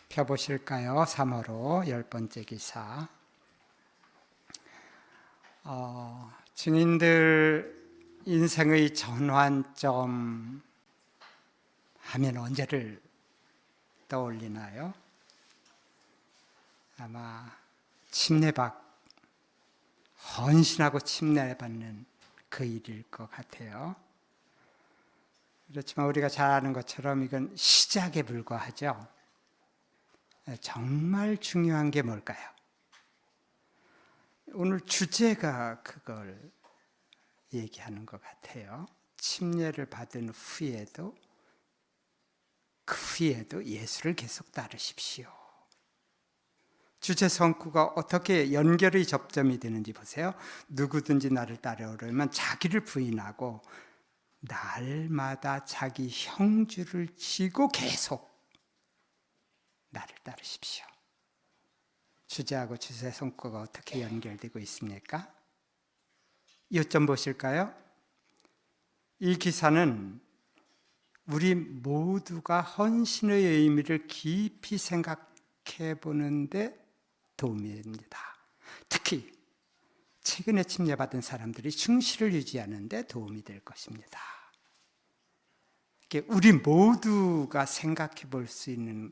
펴보실까요? 3호로 10번째 기사. 증인들 인생의 전환점 하면 언제를 떠올리나요? 아마 헌신하고 침례받는 그 일일 것 같아요. 그렇지만 우리가 잘 아는 것처럼 이건 시작에 불과하죠. 정말 중요한 게 뭘까요? 오늘 주제가 그걸 얘기하는 것 같아요. 침례를 받은 후에도 그 후에도 예수를 계속 따르십시오. 주제 성구가 어떻게 연결의 접점이 되는지 보세요. 누구든지 나를 따르려면 자기를 부인하고 날마다 자기 형주를 지고 계속 나를 따르십시오. 주제하고 주제 성구가 어떻게 연결되고 있습니까? 요점 보실까요? 이 기사는 우리 모두가 헌신의 의미를 깊이 생각해 보는데 도움이 됩니다. 특히 최근에 침례받은 사람들이 충실을 유지하는 데 도움이 될 것입니다. 우리 모두가 생각해 볼 수 있는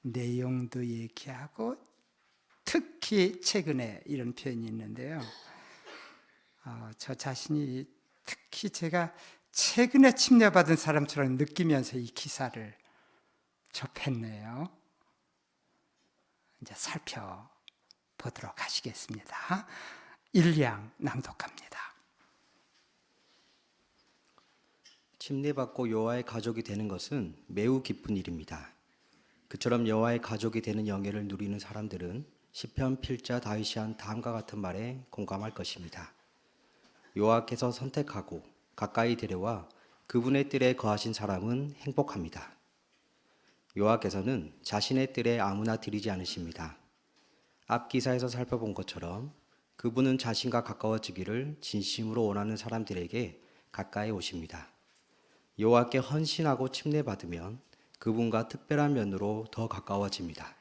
내용도 얘기하고 특히 최근에 이런 표현이 있는데요. 저 자신이 특히 제가 최근에 침례받은 사람처럼 느끼면서 이 기사를 접했네요. 이제 살펴보도록 하시겠습니다. 1량 낭독합니다. 침례받고 여호와의 가족이 되는 것은 매우 기쁜 일입니다. 그처럼 여호와의 가족이 되는 영예를 누리는 사람들은 시편 필자 다윗이 한 다음과 같은 말에 공감할 것입니다. 여호와께서 선택하고 가까이 데려와 그분의 뜰에 거하신 사람은 행복합니다. 여호와께서는 자신의 뜰에 아무나 들이지 않으십니다. 앞 기사에서 살펴본 것처럼 그분은 자신과 가까워지기를 진심으로 원하는 사람들에게 가까이 오십니다. 여호와께 헌신하고 침례받으면 그분과 특별한 면으로 더 가까워집니다.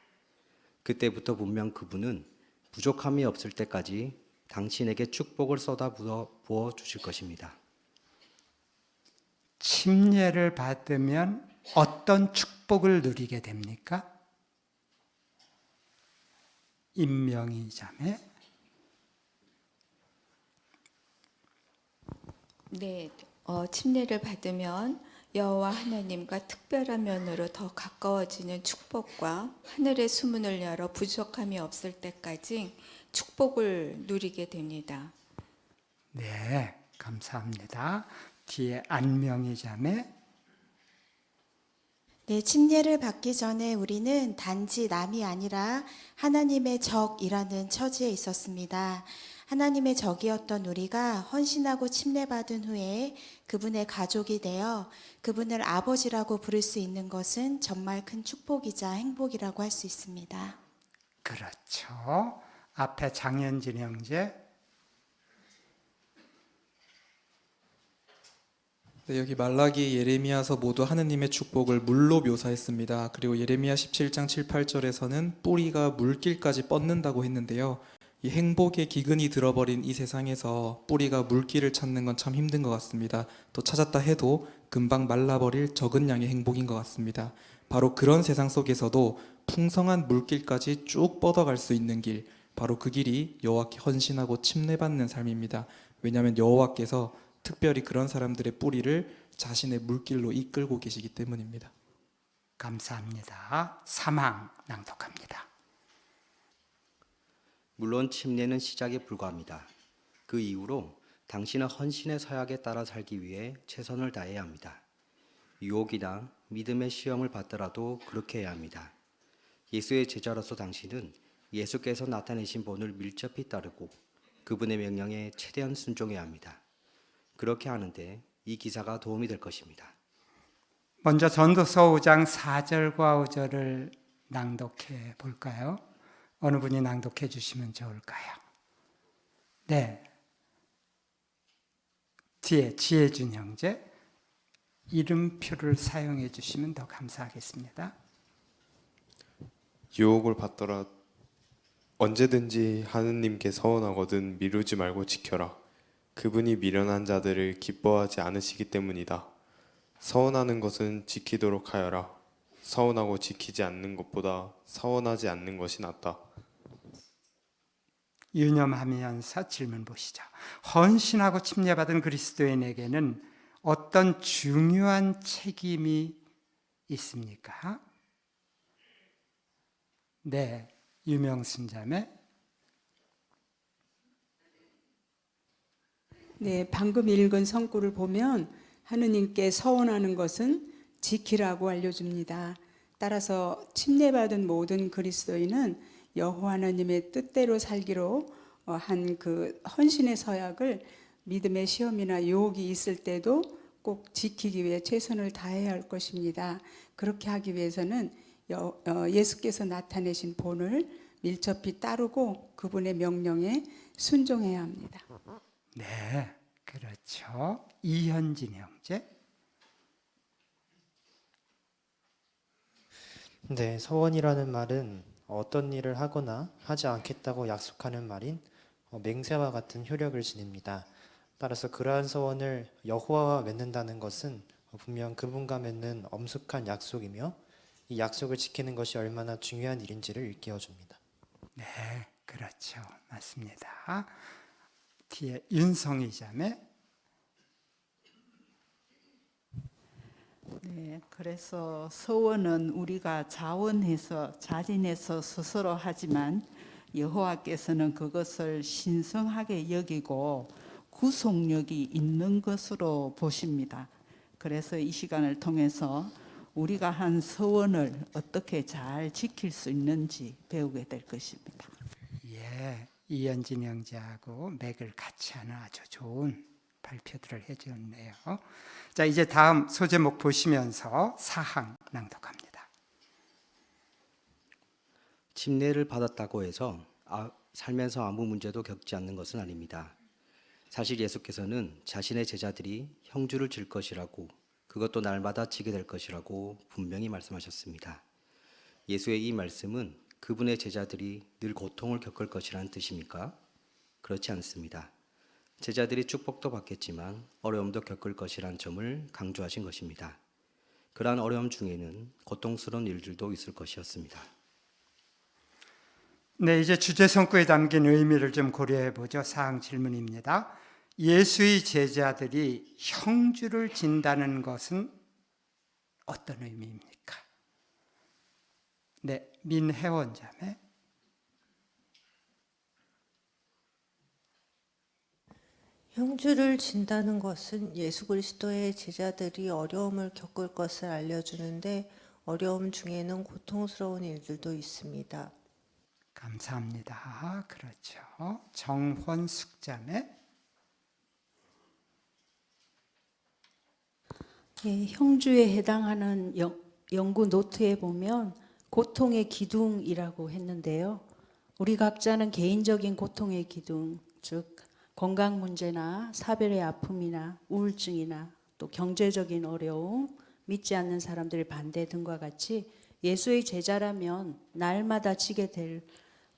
그때부터 분명 그분은 부족함이 없을 때까지 당신에게 축복을 쏟아 부어 주실 것입니다. 침례를 받으면 어떤 축복을 누리게 됩니까? 임명희 자매. 네, 침례를 받으면 여호와 하나님과 특별한 면으로 더 가까워지는 축복과 하늘의 수문을 열어 부족함이 없을 때까지 축복을 누리게 됩니다. 네, 감사합니다. 뒤에 안명희 자매. 네, 침례를 받기 전에 우리는 단지 남이 아니라 하나님의 적이라는 처지에 있었습니다. 하나님의 적이었던 우리가 헌신하고 침례받은 후에 그분의 가족이 되어 그분을 아버지라고 부를 수 있는 것은 정말 큰 축복이자 행복이라고 할 수 있습니다. 그렇죠. 앞에 장현진 형제. 네, 여기 말라기, 예레미야서 모두 하느님의 축복을 물로 묘사했습니다. 그리고 예레미야 17장 7, 8절에서는 뿌리가 물길까지 뻗는다고 했는데요. 이 행복의 기근이 들어버린 이 세상에서 뿌리가 물길을 찾는 건 참 힘든 것 같습니다. 또 찾았다 해도 금방 말라버릴 적은 양의 행복인 것 같습니다. 바로 그런 세상 속에서도 풍성한 물길까지 쭉 뻗어갈 수 있는 길, 바로 그 길이 여호와께 헌신하고 침례받는 삶입니다. 왜냐하면 여호와께서 특별히 그런 사람들의 뿌리를 자신의 물길로 이끌고 계시기 때문입니다. 감사합니다. 3항 낭독합니다. 물론 침례는 시작에 불과합니다. 그 이후로 당신은 헌신의 서약에 따라 살기 위해 최선을 다해야 합니다. 유혹이나 믿음의 시험을 받더라도 그렇게 해야 합니다. 예수의 제자로서 당신은 예수께서 나타내신 본을 밀접히 따르고 그분의 명령에 최대한 순종해야 합니다. 그렇게 하는데 이 기사가 도움이 될 것입니다. 먼저 전도서 5장 4절과 5절을 낭독해 볼까요? 어느 분이 낭독해 주시면 좋을까요? 네. 뒤에 지혜준 형제 이름표를 사용해 주시면 더 감사하겠습니다. 유혹을 받더라 언제든지 하느님께 서원하거든 미루지 말고 지켜라. 그분이 미련한 자들을 기뻐하지 않으시기 때문이다. 서원하는 것은 지키도록 하여라. 서원하고 지키지 않는 것보다 서원하지 않는 것이 낫다. 유념하면서 질문 보시죠. 헌신하고 침례받은 그리스도인에게는 어떤 중요한 책임이 있습니까? 네, 유명순 자매. 네, 방금 읽은 성구를 보면 하느님께 서원하는 것은 지키라고 알려줍니다. 따라서 침례받은 모든 그리스도인은 여호와 하나님의 뜻대로 살기로 한 그 헌신의 서약을 믿음의 시험이나 유혹이 있을 때도 꼭 지키기 위해 최선을 다해야 할 것입니다. 그렇게 하기 위해서는 예수께서 나타내신 본을 밀접히 따르고 그분의 명령에 순종해야 합니다. 네, 그렇죠. 이현진 형제. 네, 서원이라는 말은 어떤 일을 하거나 하지 않겠다고 약속하는 말인 맹세와 같은 효력을 지닙니다. 따라서 그러한 서원을 여호와와 맺는다는 것은 분명 그분과 맺는 엄숙한 약속이며 이 약속을 지키는 것이 얼마나 중요한 일인지를 일깨워줍니다. 네, 그렇죠. 맞습니다. 뒤에 윤성희 자매. 네, 그래서 서원은 우리가 자원해서 자진해서 스스로 하지만 여호와께서는 그것을 신성하게 여기고 구속력이 있는 것으로 보십니다. 그래서 이 시간을 통해서 우리가 한 서원을 어떻게 잘 지킬 수 있는지 배우게 될 것입니다. 예, 이현진 형제하고 맥을 같이 하는 아주 좋은 발표들을 해주었네요. 자, 이제 다음 소제목 보시면서 사항 낭독합니다. 침례를 받았다고 해서 살면서 아무 문제도 겪지 않는 것은 아닙니다. 사실 예수께서는 자신의 제자들이 형주를 질 것이라고, 그것도 날마다 지게 될 것이라고 분명히 말씀하셨습니다. 예수의 이 말씀은 그분의 제자들이 늘 고통을 겪을 것이라는 뜻입니까? 그렇지 않습니다. 제자들이 축복도 받겠지만 어려움도 겪을 것이라는 점을 강조하신 것입니다. 그러한 어려움 중에는 고통스러운 일들도 있을 것이었습니다. 네, 이제 주제 성구에 담긴 의미를 좀 고려해 보죠. 사항 질문입니다. 예수의 제자들이 형주를 진다는 것은 어떤 의미입니까? 네, 민혜원 자매. 형주를 진다는 것은 예수 그리스도의 제자들이 어려움을 겪을 것을 알려주는데 어려움 중에는 고통스러운 일들도 있습니다. 감사합니다. 그렇죠. 정헌숙 자매. 예, 형주에 해당하는 연구 노트에 보면 고통의 기둥이라고 했는데요. 우리 각자는 개인적인 고통의 기둥, 즉 건강 문제나 사별의 아픔이나 우울증이나 또 경제적인 어려움, 믿지 않는 사람들의 반대 등과 같이 예수의 제자라면 날마다 지게 될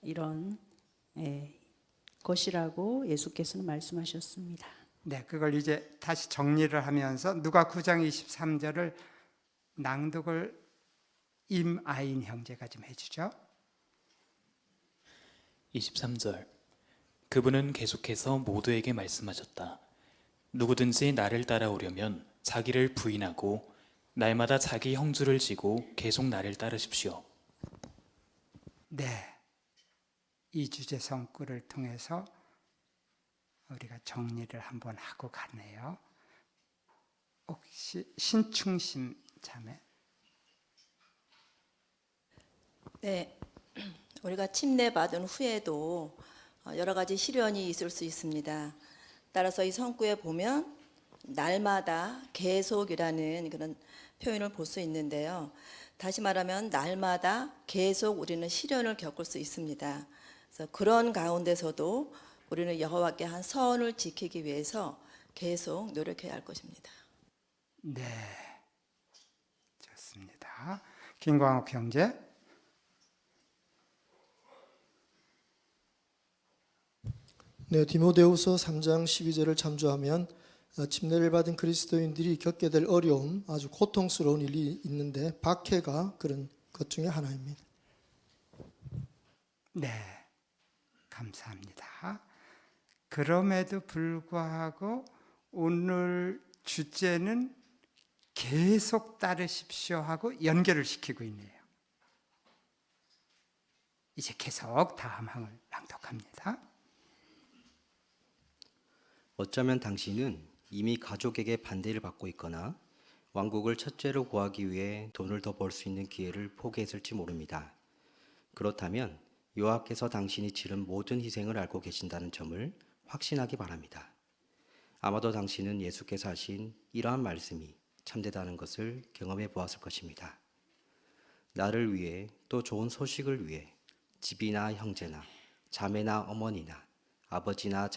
이런 것이라고 예수께서는 말씀하셨습니다. 네, 그걸 이제 다시 정리를 하면서 누가 9장 23절을 낭독을 임아인 형제가 좀 해주죠. 23절 그분은 계속해서 모두에게 말씀하셨다. 누구든지 나를 따라오려면 자기를 부인하고 날마다 자기 형주를 지고 계속 나를 따르십시오. 네, 이 주제 성구를 통해서 우리가 정리를 한번 하고 가네요. 혹시 신충심 자매? 네, 우리가 침례받은 후에도 여러 가지 시련이 있을 수 있습니다. 따라서 이 성구에 보면 날마다 계속이라는 그런 표현을 볼 수 있는데요. 다시 말하면 날마다 계속 우리는 시련을 겪을 수 있습니다. 그래서 그런 가운데서도 우리는 여호와께 한 선을 지키기 위해서 계속 노력해야 할 것입니다. 네, 좋습니다. 김광욱 형제. 네, 디모데후서 3장 12절을 참조하면 침례를 받은 그리스도인들이 겪게 될 어려움, 아주 고통스러운 일이 있는데 박해가 그런 것 중에 하나입니다. 네, 감사합니다. 그럼에도 불구하고 오늘 주제는 계속 따르십시오 하고 연결을 시키고 있네요. 이제 계속 다음 항을 낭독합니다. 어쩌면 당신은 이미 가족에게 반대를 받고 있거나 왕국을 첫째로 구하기 위해 돈을 더 벌 수 있는 기회를 포기했을지 모릅니다. 그렇다면 여호와께서 당신이 치른 모든 희생을 알고 계신다는 점을 확신하기 바랍니다. 아마도 당신은 예수께서 하신 이러한 말씀이 참되다는 것을 경험해 보았을 것입니다. 나를 위해 또 좋은 소식을 위해 집이나 형제나 자매나 어머니나 아버지나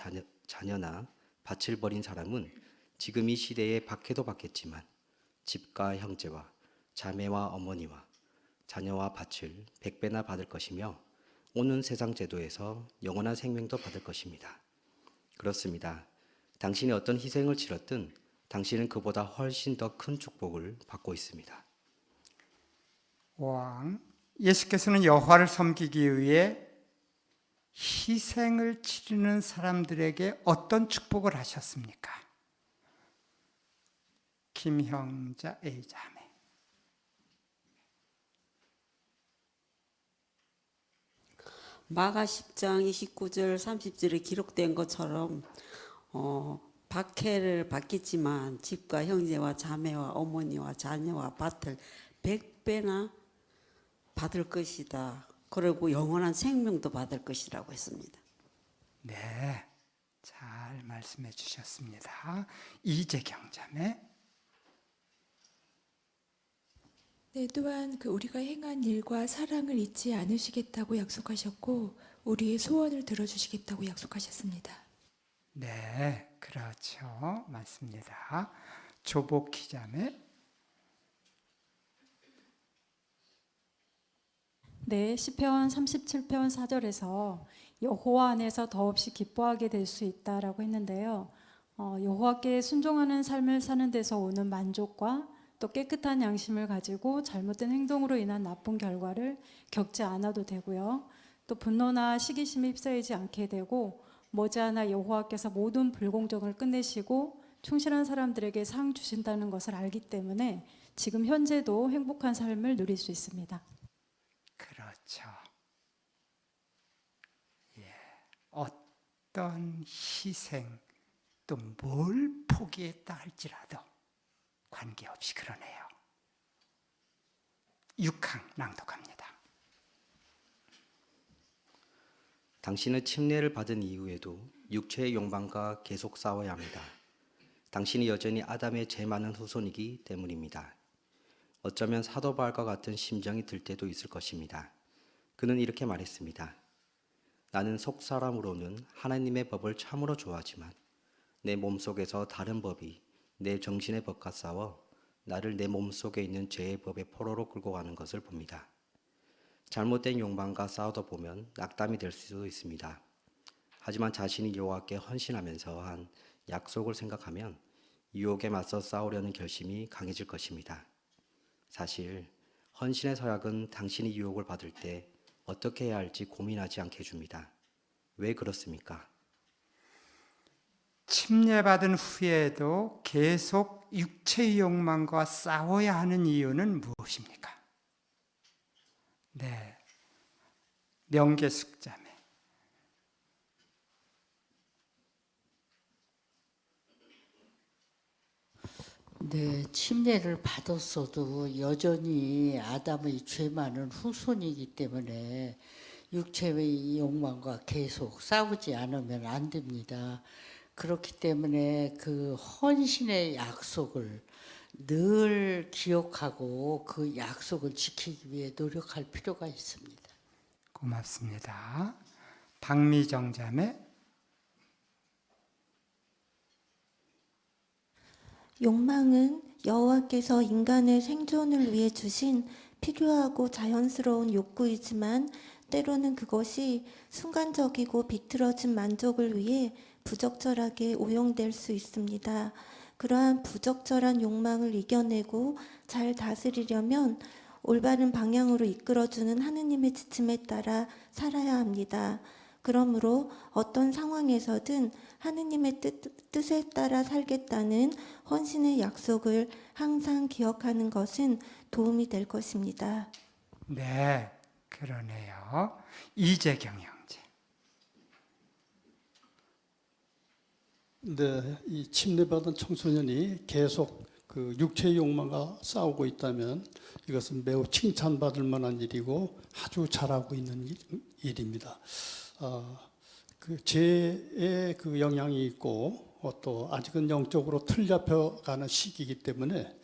자녀나 밭을 버린 사람은 지금 이 시대에 박해도 받겠지만 집과 형제와 자매와 어머니와 자녀와 밭을 100배나 받을 것이며 오는 세상 제도에서 영원한 생명도 받을 것입니다. 그렇습니다. 당신이 어떤 희생을 치렀든 당신은 그보다 훨씬 더 큰 축복을 받고 있습니다. 왕, 예수께서는 여호와를 섬기기 위해 희생을 치르는 사람들에게 어떤 축복을 하셨습니까? 김형자 A자매. 마가 10장 29절 30절에 기록된 것처럼 박해를 받겠지만 집과 형제와 자매와 어머니와 자녀와 밭을 100배나 받을 것이다. 그리고 영원한 생명도 받을 것이라고 했습니다. 네, 잘 말씀해 주셨습니다. 이재경 자매. 네, 또한 우리가 행한 일과 사랑을 잊지 않으시겠다고 약속하셨고 우리의 소원을 들어주시겠다고 약속하셨습니다. 네, 그렇죠. 맞습니다. 조복희 자매. 네, 시편 37편 4절에서 여호와 안에서 더없이 기뻐하게 될 수 있다라고 했는데요. 여호와께 순종하는 삶을 사는 데서 오는 만족과 또 깨끗한 양심을 가지고 잘못된 행동으로 인한 나쁜 결과를 겪지 않아도 되고요. 또 분노나 시기심에 휩싸이지 않게 되고 머지않아 여호와께서 모든 불공정을 끝내시고 충실한 사람들에게 상 주신다는 것을 알기 때문에 지금 현재도 행복한 삶을 누릴 수 있습니다. 그렇죠. 예, 어떤 희생 또 뭘 포기했다 할지라도 관계없이 그러네요. 6항 낭독합니다. 당신은 침례를 받은 이후에도 육체의 욕망과 계속 싸워야 합니다. 당신이 여전히 아담의 죄 많은 후손이기 때문입니다. 어쩌면 사도 바울과 같은 심정이 들 때도 있을 것입니다. 그는 이렇게 말했습니다. 나는 속사람으로는 하나님의 법을 참으로 좋아하지만 내 몸속에서 다른 법이 내 정신의 법과 싸워 나를 내 몸속에 있는 죄의 법의 포로로 끌고 가는 것을 봅니다. 잘못된 욕망과 싸우다 보면 낙담이 될 수도 있습니다. 하지만 자신이 여호와께 헌신하면서 한 약속을 생각하면 유혹에 맞서 싸우려는 결심이 강해질 것입니다. 사실 헌신의 서약은 당신이 유혹을 받을 때 어떻게 해야 할지 고민하지 않게 해줍니다. 왜 그렇습니까? 침례받은 후에도 계속 육체의 욕망과 싸워야 하는 이유는 무엇입니까? 네, 명계숙자매. 네, 침례를 받았어도 여전히 아담의 죄 많은 후손이기 때문에 육체의 욕망과 계속 싸우지 않으면 안 됩니다. 그렇기 때문에 그 헌신의 약속을 늘 기억하고 그 약속을 지키기 위해 노력할 필요가 있습니다. 고맙습니다. 박미정 자매. 욕망은 여호와께서 인간의 생존을 위해 주신 필요하고 자연스러운 욕구이지만 때로는 그것이 순간적이고 비틀어진 만족을 위해 부적절하게 오용될 수 있습니다. 그러한 부적절한 욕망을 이겨내고 잘 다스리려면 올바른 방향으로 이끌어주는 하느님의 지침에 따라 살아야 합니다. 그러므로 어떤 상황에서든 하느님의 뜻에 따라 살겠다는 헌신의 약속을 항상 기억하는 것은 도움이 될 것입니다. 네, 그러네요. 이재경 형제. 네, 이 침례받은 청소년이 계속 그 육체의 욕망과 싸우고 있다면 이것은 매우 칭찬받을 만한 일이고 아주 잘하고 있는 일입니다. 그 죄의 그 영향이 있고 또 아직은 영적으로 틀 잡혀가는 시기이기 때문에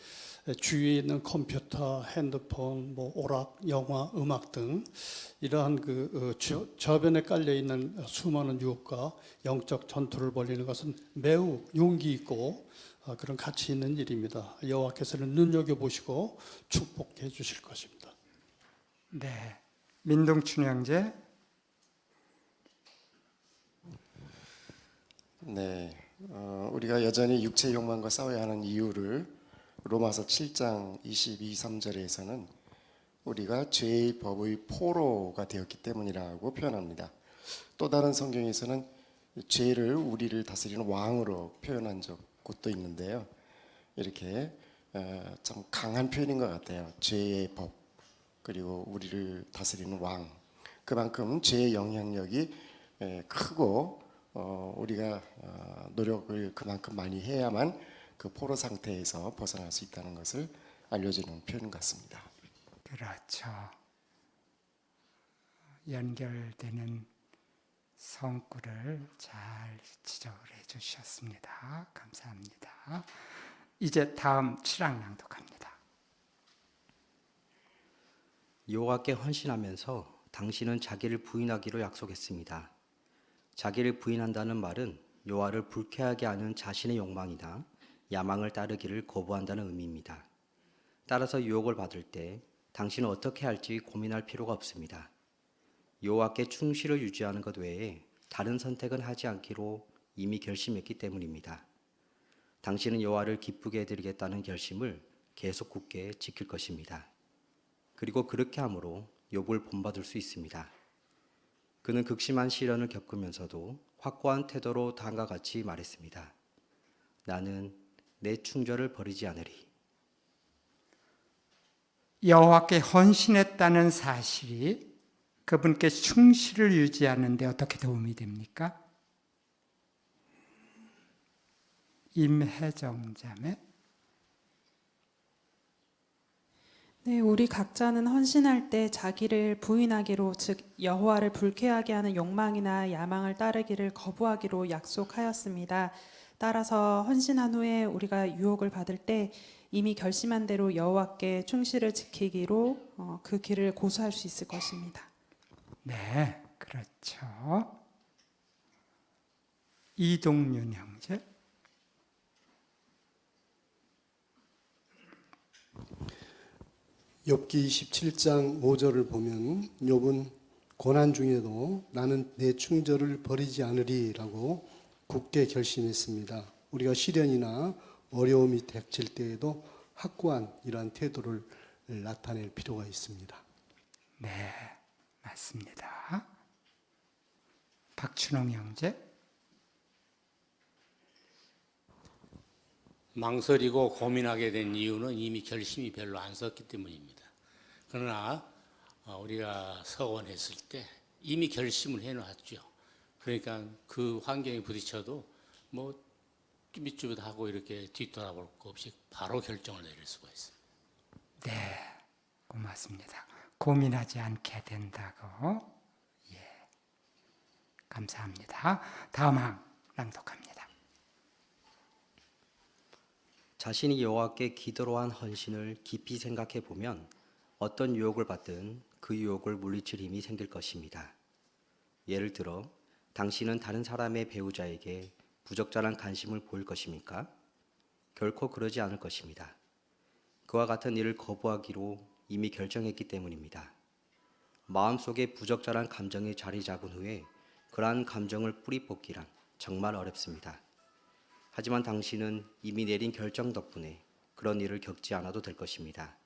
주위에 있는 컴퓨터, 핸드폰, 뭐 오락, 영화, 음악 등 이러한 그 저변에 깔려 있는 수많은 유혹과 영적 전투를 벌이는 것은 매우 용기 있고 그런 가치 있는 일입니다. 여호와께서는 눈여겨 보시고 축복해 주실 것입니다. 네, 민동춘 형제. 네, 우리가 여전히 육체 욕망과 싸워야 하는 이유를 로마서 7장 22, 3절에서는 우리가 죄의 법의 포로가 되었기 때문이라고 표현합니다. 또 다른 성경에서는 죄를 우리를 다스리는 왕으로 표현한 곳도 있는데요. 이렇게 참 강한 표현인 것 같아요. 죄의 법 그리고 우리를 다스리는 왕. 그만큼 죄의 영향력이 크고 우리가 노력을 그만큼 많이 해야만 그 포로 상태에서 벗어날 수 있다는 것을 알려주는 표현 같습니다. 그렇죠. 연결되는 성구를 잘 지적을 해주셨습니다. 감사합니다. 이제 다음 7항 낭독합니다. 여호와께 헌신하면서 당신은 자기를 부인하기로 약속했습니다. 자기를 부인한다는 말은 여호와를 불쾌하게 하는 자신의 욕망이나 야망을 따르기를 거부한다는 의미입니다. 따라서 유혹을 받을 때 당신은 어떻게 할지 고민할 필요가 없습니다. 여호와께 충실을 유지하는 것 외에 다른 선택은 하지 않기로 이미 결심했기 때문입니다. 당신은 여호와를 기쁘게 해드리겠다는 결심을 계속 굳게 지킬 것입니다. 그리고 그렇게 함으로 욥을 본받을 수 있습니다. 그는 극심한 시련을 겪으면서도 확고한 태도로 다음과 같이 말했습니다. 나는 내 충절을 버리지 않으리. 여호와께 헌신했다는 사실이 그분께 충실을 유지하는 데 어떻게 도움이 됩니까? 임혜정 자매. 네, 우리 각자는 헌신할 때 자기를 부인하기로, 즉 여호와를 불쾌하게 하는 욕망이나 야망을 따르기를 거부하기로 약속하였습니다. 따라서 헌신한 후에 우리가 유혹을 받을 때 이미 결심한 대로 여호와께 충실을 지키기로 그 길을 고수할 수 있을 것입니다. 네, 그렇죠. 이동윤 형제. 욥기 27장 5절을 보면 욥은 고난 중에도 나는 내 충절을 버리지 않으리라고 굳게 결심했습니다. 우리가 시련이나 어려움이 닥칠 때에도 확고한 이러한 태도를 나타낼 필요가 있습니다. 네, 맞습니다. 박춘홍 형제. 망설이고 고민하게 된 이유는 이미 결심이 별로 안 섰기 때문입니다. 그러나 우리가 서원했을 때 이미 결심을 해놨죠. 그러니까 그 환경에 부딪혀도 뭐 쭈삣쭈삣하고 이렇게 뒤돌아볼 거 없이 바로 결정을 내릴 수가 있습니다. 네, 고맙습니다. 고민하지 않게 된다고. 예, 감사합니다. 다음 항 낭독합니다. 자신이 여호와께 기도로 한 헌신을 깊이 생각해 보면 어떤 유혹을 받든 그 유혹을 물리칠 힘이 생길 것입니다. 예를 들어 당신은 다른 사람의 배우자에게 부적절한 관심을 보일 것입니까? 결코 그러지 않을 것입니다. 그와 같은 일을 거부하기로 이미 결정했기 때문입니다. 마음속에 부적절한 감정이 자리 잡은 후에 그러한 감정을 뿌리 뽑기란 정말 어렵습니다. 하지만 당신은 이미 내린 결정 덕분에 그런 일을 겪지 않아도 될 것입니다.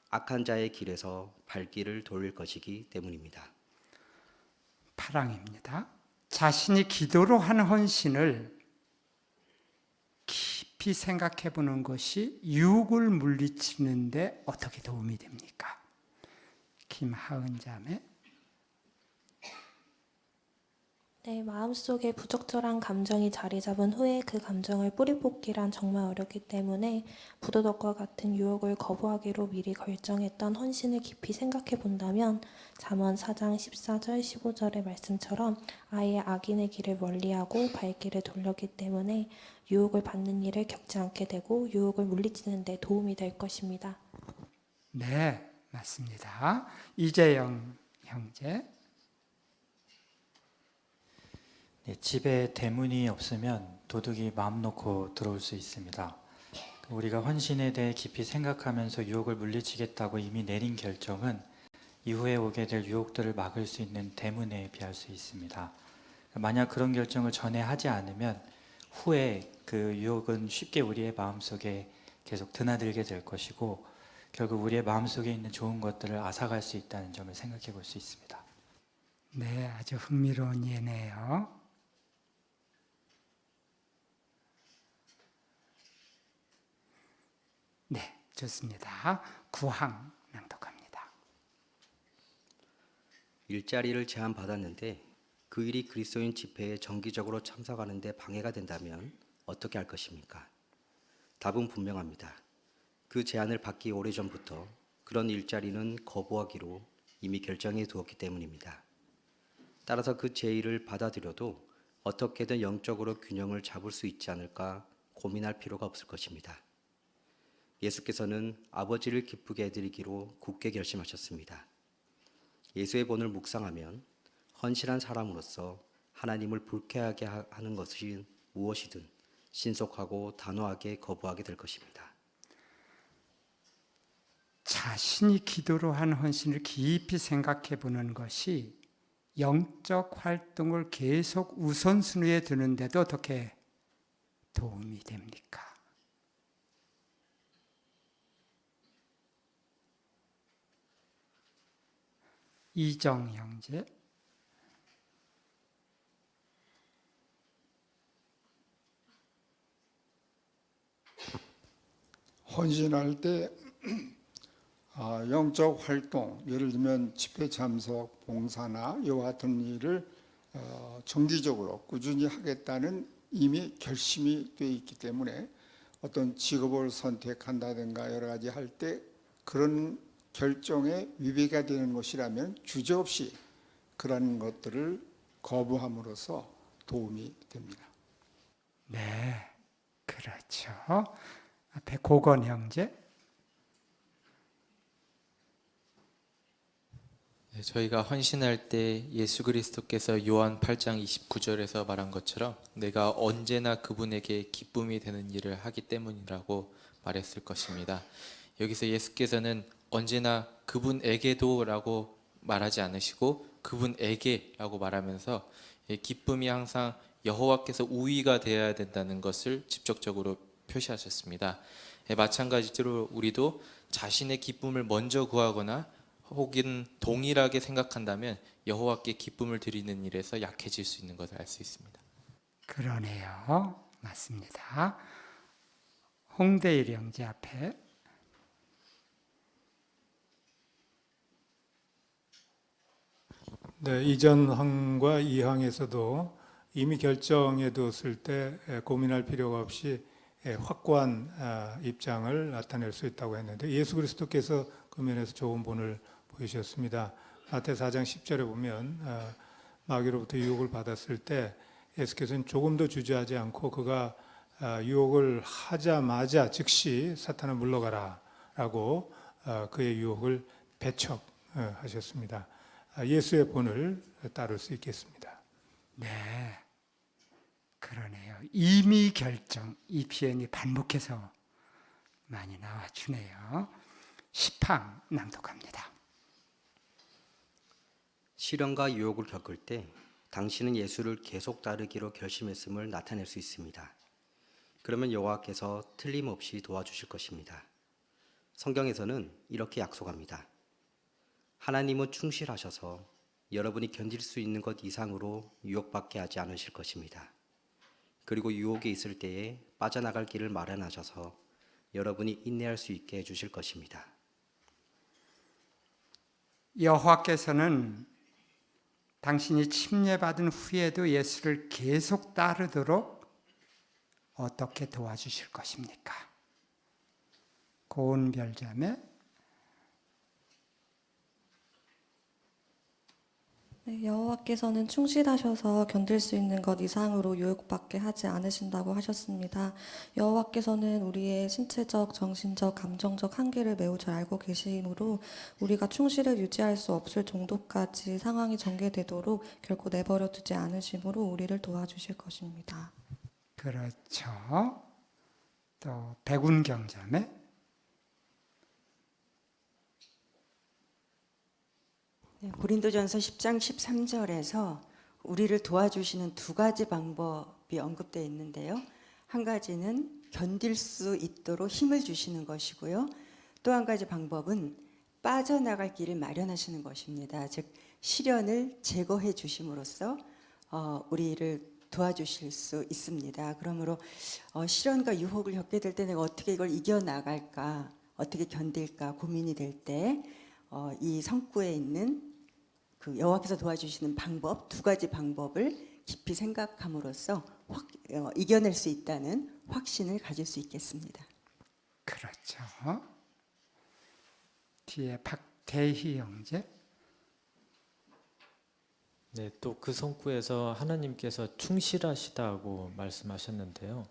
악한 자의 길에서 발길을 돌릴 것이기 때문입니다. 8항입니다. 자신이 기도로 한 헌신을 깊이 생각해 보는 것이 유혹을 물리치는데 어떻게 도움이 됩니까? 김하은 자매. 네, 마음속에 부적절한 감정이 자리 잡은 후에 그 감정을 뿌리 뽑기란 정말 어렵기 때문에 부도덕과 같은 유혹을 거부하기로 미리 결정했던 헌신을 깊이 생각해 본다면 잠언 4장 14절 15절의 말씀처럼 아예 악인의 길을 멀리하고 발길을 돌렸기 때문에 유혹을 받는 일을 겪지 않게 되고 유혹을 물리치는 데 도움이 될 것입니다. 네, 맞습니다. 이재영 형제. 네, 집에 대문이 없으면 도둑이 마음 놓고 들어올 수 있습니다. 우리가 헌신에 대해 깊이 생각하면서 유혹을 물리치겠다고 이미 내린 결정은 이후에 오게 될 유혹들을 막을 수 있는 대문에 비할 수 있습니다. 만약 그런 결정을 전에 하지 않으면 후에 그 유혹은 쉽게 우리의 마음속에 계속 드나들게 될 것이고 결국 우리의 마음속에 있는 좋은 것들을 앗아갈 수 있다는 점을 생각해 볼 수 있습니다. 네, 아주 흥미로운 예네요. 네, 좋습니다. 9항 낭독합니다. 일자리를 제안받았는데 그 일이 그리스도인 집회에 정기적으로 참석하는 데 방해가 된다면 어떻게 할 것입니까? 답은 분명합니다. 그 제안을 받기 오래전부터 그런 일자리는 거부하기로 이미 결정해 두었기 때문입니다. 따라서 그 제의를 받아들여도 어떻게든 영적으로 균형을 잡을 수 있지 않을까 고민할 필요가 없을 것입니다. 예수께서는 아버지를 기쁘게 해드리기로 굳게 결심하셨습니다. 예수의 본을 묵상하면 헌신한 사람으로서 하나님을 불쾌하게 하는 것이 무엇이든 신속하고 단호하게 거부하게 될 것입니다. 자신이 기도로 한 헌신을 깊이 생각해 보는 것이 영적 활동을 계속 우선순위에 두는데도 어떻게 도움이 됩니까? 이정 형제. 헌신할 때 영적 활동, 예를 들면 집회 참석, 봉사나 이와 같은 일을 정기적으로 꾸준히 하겠다는 이미 결심이 돼 있기 때문에 어떤 직업을 선택한다든가 여러 가지 할 때 그런 결정에 위배가 되는 것이라면 주저없이 그런 것들을 거부함으로써 도움이 됩니다. 네, 그렇죠. 앞에 고건 형제. 네, 저희가 헌신할 때 예수 그리스도께서 요한 8장 29절에서 말한 것처럼 내가 언제나 그분에게 기쁨이 되는 일을 하기 때문이라고 말했을 것입니다. 여기서 예수께서는 언제나 그분에게도 라고 말하지 않으시고 그분에게 라고 말하면서 기쁨이 항상 여호와께서 우위가 되어야 된다는 것을 직접적으로 표시하셨습니다. 마찬가지로 우리도 자신의 기쁨을 먼저 구하거나 혹은 동일하게 생각한다면 여호와께 기쁨을 드리는 일에서 약해질 수 있는 것을 알 수 있습니다. 그러네요. 맞습니다. 홍대일 형제 앞에. 네, 이전 항과 이 항에서도 이미 결정해 두었을 때 고민할 필요가 없이 확고한 입장을 나타낼 수 있다고 했는데 예수 그리스도께서 그 면에서 좋은 본을 보이셨습니다. 마태 4장 10절에 보면 마귀로부터 유혹을 받았을 때 예수께서는 조금도 주저하지 않고 그가 유혹을 하자마자 즉시 사탄아 물러가라 라고 그의 유혹을 배척하셨습니다. 예수의 본을 따를 수 있겠습니다. 네, 그러네요. 이미 결정, 이 표현이 반복해서 많이 나와주네요. 10항 낭독합니다. 시련과 유혹을 겪을 때 당신은 예수를 계속 따르기로 결심했음을 나타낼 수 있습니다. 그러면 여호와께서 틀림없이 도와주실 것입니다. 성경에서는 이렇게 약속합니다. 하나님은 충실하셔서 여러분이 견딜 수 있는 것 이상으로 유혹받게 하지 않으실 것입니다. 그리고 유혹에 있을 때에 빠져나갈 길을 마련하셔서 여러분이 인내할 수 있게 해주실 것입니다. 여호와께서는 당신이 침례받은 후에도 예수를 계속 따르도록 어떻게 도와주실 것입니까? 고운 별자매. 네, 여호와께서는 충실하셔서 견딜 수 있는 것 이상으로 유혹받게 하지 않으신다고 하셨습니다. 여호와께서는 우리의 신체적, 정신적, 감정적 한계를 매우 잘 알고 계시므로 우리가 충실을 유지할 수 없을 정도까지 상황이 전개되도록 결코 내버려 두지 않으시므로 우리를 도와주실 것입니다. 그렇죠. 또 백운경 자매. 고린도전서 10장 13절에서 우리를 도와주시는 두 가지 방법이 언급되어 있는데요. 한 가지는 견딜 수 있도록 힘을 주시는 것이고요. 또 한 가지 방법은 빠져나갈 길을 마련하시는 것입니다. 즉 시련을 제거해 주심으로써 우리를 도와주실 수 있습니다. 그러므로 시련과 유혹을 겪게 될 때 내가 어떻게 이걸 이겨나갈까, 어떻게 견딜까 고민이 될 때 이 성구에 있는 그 여호와께서 도와주시는 방법, 두 가지 방법을 깊이 생각함으로써 이겨낼 수 있다는 확신을 가질 수 있겠습니다. 그렇죠. 뒤에 박대희 형제. 네, 또 그 성구에서 하나님께서 충실하시다고 말씀하셨는데요.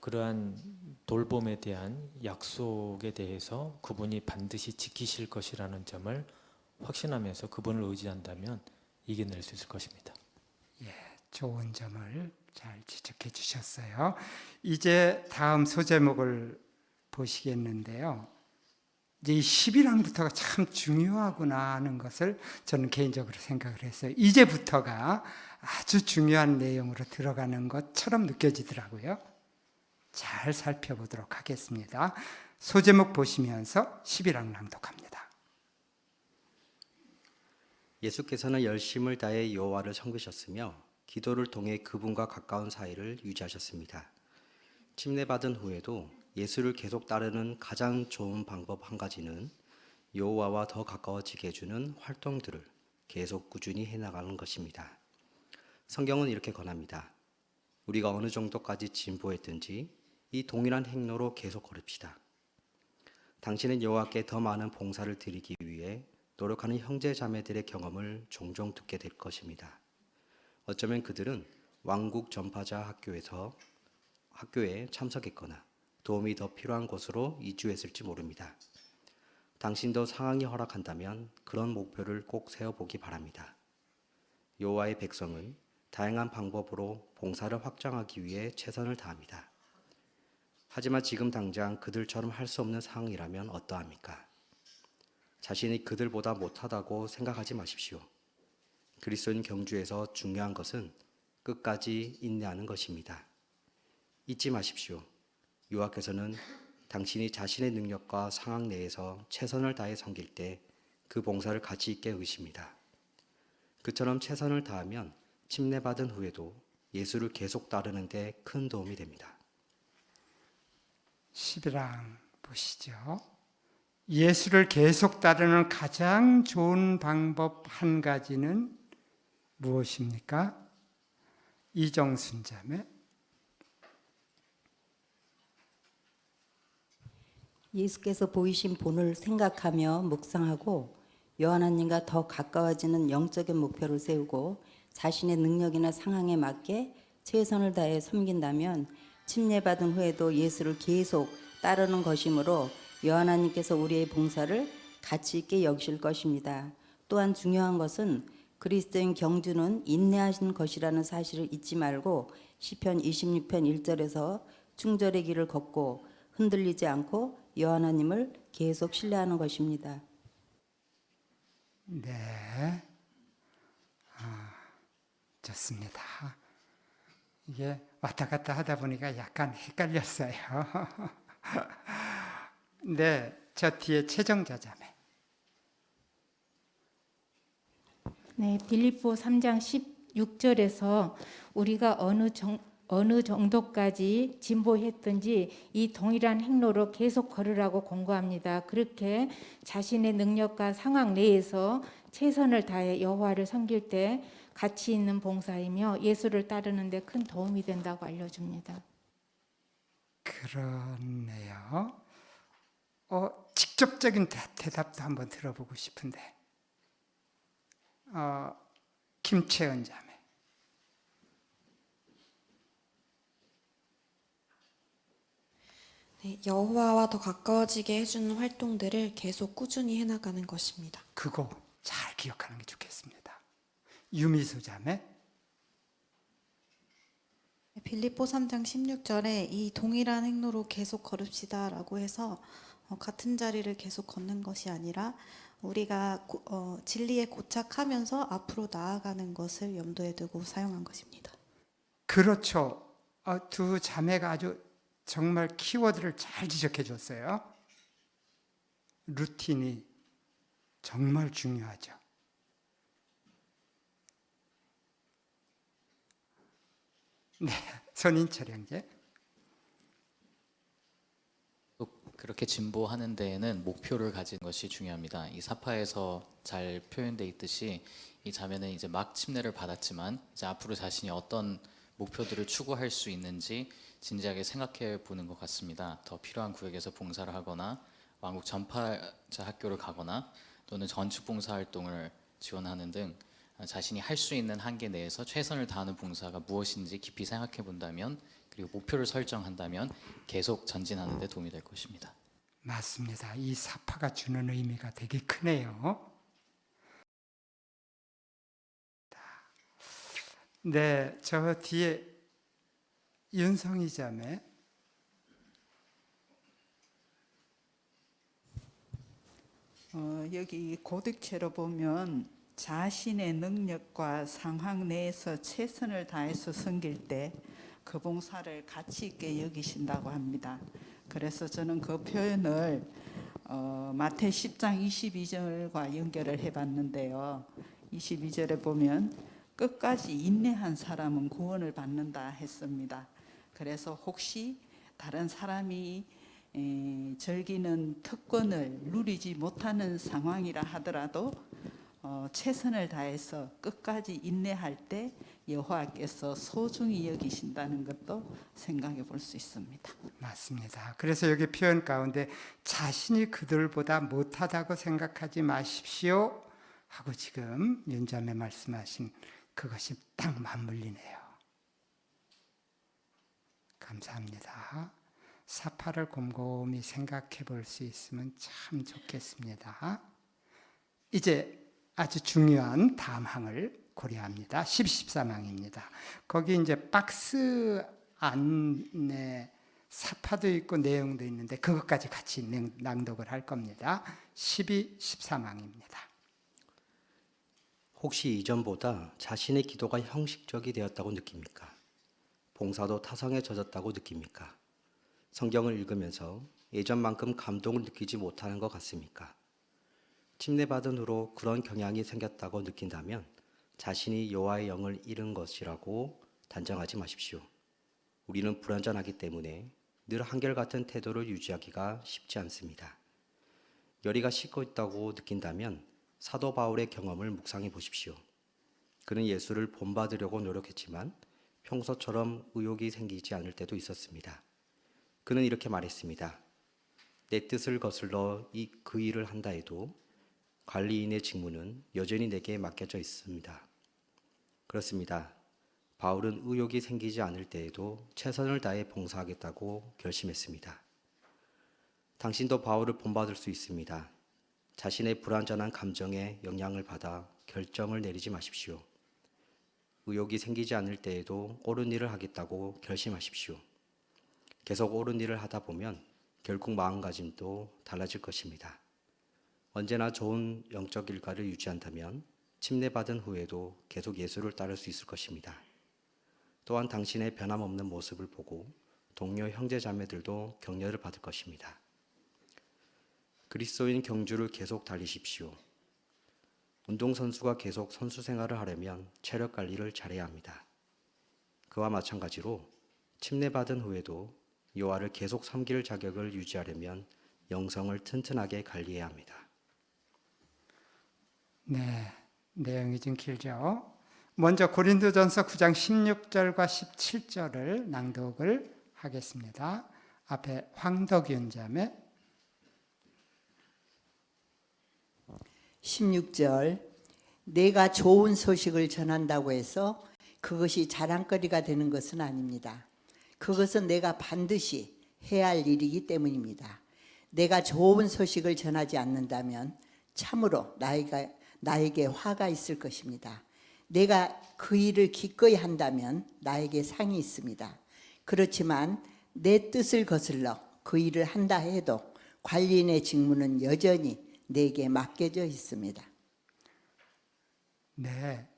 그러한 돌봄에 대한 약속에 대해서 그분이 반드시 지키실 것이라는 점을 확신하면서 그분을 의지한다면 이겨낼 수 있을 것입니다. 예, 좋은 점을 잘 지적해 주셨어요. 이제 다음 소제목을 보시겠는데요. 이제 이 11항부터가 참 중요하구나 하는 것을 저는 개인적으로 생각을 했어요. 이제부터가 아주 중요한 내용으로 들어가는 것처럼 느껴지더라고요. 잘 살펴보도록 하겠습니다. 소제목 보시면서 11항 낭독합니다. 예수께서는 열심을 다해 여호와를 섬기셨으며 기도를 통해 그분과 가까운 사이를 유지하셨습니다. 침례받은 후에도 예수를 계속 따르는 가장 좋은 방법 한 가지는 여호와와 더 가까워지게 해주는 활동들을 계속 꾸준히 해나가는 것입니다. 성경은 이렇게 권합니다. 우리가 어느 정도까지 진보했든지 이 동일한 행로로 계속 걸읍시다. 당신은 여호와께 더 많은 봉사를 드리기 위해 노력하는 형제 자매들의 경험을 종종 듣게 될 것입니다. 어쩌면 그들은 왕국 전파자 학교에 참석했거나 도움이 더 필요한 곳으로 이주했을지 모릅니다. 당신도 상황이 허락한다면 그런 목표를 꼭 세워보기 바랍니다. 여호와의 백성은 다양한 방법으로 봉사를 확장하기 위해 최선을 다합니다. 하지만 지금 당장 그들처럼 할 수 없는 상황이라면 어떠합니까? 자신이 그들보다 못하다고 생각하지 마십시오. 그리스도인 경주에서 중요한 것은 끝까지 인내하는 것입니다. 잊지 마십시오. 여호와께서는 당신이 자신의 능력과 상황 내에서 최선을 다해 섬길 때 그 봉사를 가치 있게 의십니다. 그처럼 최선을 다하면 침례받은 후에도 예수를 계속 따르는 데 큰 도움이 됩니다. 11항 보시죠. 예수를 계속 따르는 가장 좋은 방법 한 가지는 무엇입니까? 이정순 자매. 예수께서 보이신 본을 생각하며 묵상하고 요하나님과 더 가까워지는 영적인 목표를 세우고 자신의 능력이나 상황에 맞게 최선을 다해 섬긴다면 침례받은 후에도 예수를 계속 따르는 것이므로 요하나님께서 우리의 봉사를 가치 있게 여기실 것입니다. 또한 중요한 것은 그리스도인 경주는 인내하신 것이라는 사실을 잊지 말고 시편 26편 1절에서 충절의 길을 걷고 흔들리지 않고 여호와님을 계속 신뢰하는 것입니다. 네, 좋습니다. 이게 왔다 갔다 하다 보니까 약간 헷갈렸어요. 네, 저 뒤에 최정자 자매. 네, 빌립보 3장 16절에서 우리가 어느 정도까지 진보했든지 이 동일한 행로로 계속 걸으라고 권고합니다. 그렇게 자신의 능력과 상황 내에서 최선을 다해 여호와를 섬길 때 가치 있는 봉사이며 예수를 따르는 데 큰 도움이 된다고 알려줍니다. 그렇네요. 직접적인 대답도 한번 들어보고 싶은데 김채은 자매. 네, 여호와와 더 가까워지게 해주는 활동들을 계속 꾸준히 해나가는 것입니다. 그거 잘 기억하는 게 좋겠습니다. 유미수 자매. 빌립보 3장 16절에 이 동일한 행로로 계속 걸읍시다라고 해서 같은 자리를 계속 걷는 것이 아니라 우리가 진리에 고착하면서 앞으로 나아가는 것을 염두에 두고 사용한 것입니다. 그렇죠. 두 자매가 아주 정말 키워드를 잘 지적해 줬어요. 루틴이 정말 중요하죠. 네, 선인철 형제. 그렇게 진보하는 데에는 목표를 가진 것이 중요합니다. 이 사파에서 잘 표현되어 있듯이 이 자매는 이제 막 침례를 받았지만 이제 앞으로 자신이 어떤 목표들을 추구할 수 있는지 진지하게 생각해 보는 것 같습니다. 더 필요한 구역에서 봉사를 하거나 왕국 전파자 학교를 가거나 또는 전축 봉사 활동을 지원하는 등 자신이 할 수 있는 한계 내에서 최선을 다하는 봉사가 무엇인지 깊이 생각해 본다면 그리고 목표를 설정한다면 계속 전진하는 데 도움이 될 것입니다. 맞습니다. 이 사파가 주는 의미가 되게 크네요. 네, 저 뒤에 윤성희 자매. 여기 고득체로 보면 자신의 능력과 상황 내에서 최선을 다해서 섬길 때 그 봉사를 가치 있게 여기신다고 합니다. 그래서 저는 그 표현을 마태 10장 22절과 연결을 해봤는데요. 22절에 보면 끝까지 인내한 사람은 구원을 받는다 했습니다. 그래서 혹시 다른 사람이 즐기는 특권을 누리지 못하는 상황이라 하더라도 최선을 다해서 끝까지 인내할 때 여호와께서 소중히 여기신다는 것도 생각해 볼 수 있습니다. 맞습니다. 그래서 여기 표현 가운데 자신이 그들보다 못하다고 생각하지 마십시오 하고 지금 윤자매 말씀하신 그것이 딱 맞물리네요. 감사합니다. 사파를 곰곰이 생각해 볼 수 있으면 참 좋겠습니다. 이제 아주 중요한 다음 항을 고려합니다. 13항입니다. 거기 이제 박스 안에 사파도 있고 내용도 있는데 그것까지 같이 낭독을 할 겁니다. 13항입니다. 혹시 이전보다 자신의 기도가 형식적이 되었다고 느낍니까? 봉사도 타성에 젖었다고 느낍니까? 성경을 읽으면서 예전만큼 감동을 느끼지 못하는 것 같습니까? 침례받은 후로 그런 경향이 생겼다고 느낀다면 자신이 여호와의 영을 잃은 것이라고 단정하지 마십시오. 우리는 불완전하기 때문에 늘 한결같은 태도를 유지하기가 쉽지 않습니다. 열의가 식고 있다고 느낀다면 사도 바울의 경험을 묵상해 보십시오. 그는 예수를 본받으려고 노력했지만 평소처럼 의욕이 생기지 않을 때도 있었습니다. 그는 이렇게 말했습니다. 내 뜻을 거슬러 그 일을 한다 해도 관리인의 직무는 여전히 내게 맡겨져 있습니다. 그렇습니다. 바울은 의욕이 생기지 않을 때에도 최선을 다해 봉사하겠다고 결심했습니다. 당신도 바울을 본받을 수 있습니다. 자신의 불완전한 감정에 영향을 받아 결정을 내리지 마십시오. 의욕이 생기지 않을 때에도 옳은 일을 하겠다고 결심하십시오. 계속 옳은 일을 하다 보면 결국 마음가짐도 달라질 것입니다. 언제나 좋은 영적 일과를 유지한다면 침례받은 후에도 계속 예수를 따를 수 있을 것입니다. 또한 당신의 변함없는 모습을 보고 동료 형제 자매들도 격려를 받을 것입니다. 그리스도인 경주를 계속 달리십시오. 운동선수가 계속 선수 생활을 하려면 체력 관리를 잘해야 합니다. 그와 마찬가지로 침례받은 후에도 여호와를 계속 섬길 자격을 유지하려면 영성을 튼튼하게 관리해야 합니다. 네, 내용이 좀 길죠. 먼저 고린도전서 9장 16절과 17절을 낭독을 하겠습니다. 앞에 황덕윤 자매 16절 내가 좋은 소식을 전한다고 해서 그것이 자랑거리가 되는 것은 아닙니다. 그것은 내가 반드시 해야 할 일이기 때문입니다. 내가 좋은 소식을 전하지 않는다면 참으로 나에게 화가 있을 것입니다. 내가 그 일을 기꺼이 한다면 나에게 상이 있습니다. 그렇지만 내 뜻을 거슬러 그 일을 한다 해도 관리인의 직무는 여전히 내게 맡겨져 있습니다. 네,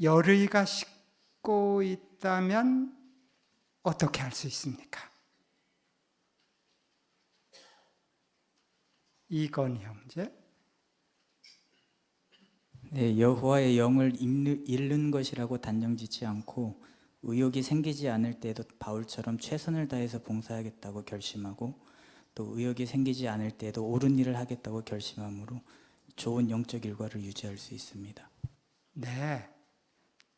열의가 식고 있다면 어떻게 할 수 있습니까? 이건 형제. 네, 여호와의 영을 잃는 것이라고 단정짓지 않고 의욕이 생기지 않을 때에도 바울처럼 최선을 다해서 봉사하겠다고 결심하고 또 의욕이 생기지 않을 때에도 옳은 일을 하겠다고 결심함으로 좋은 영적 일과를 유지할 수 있습니다. 네,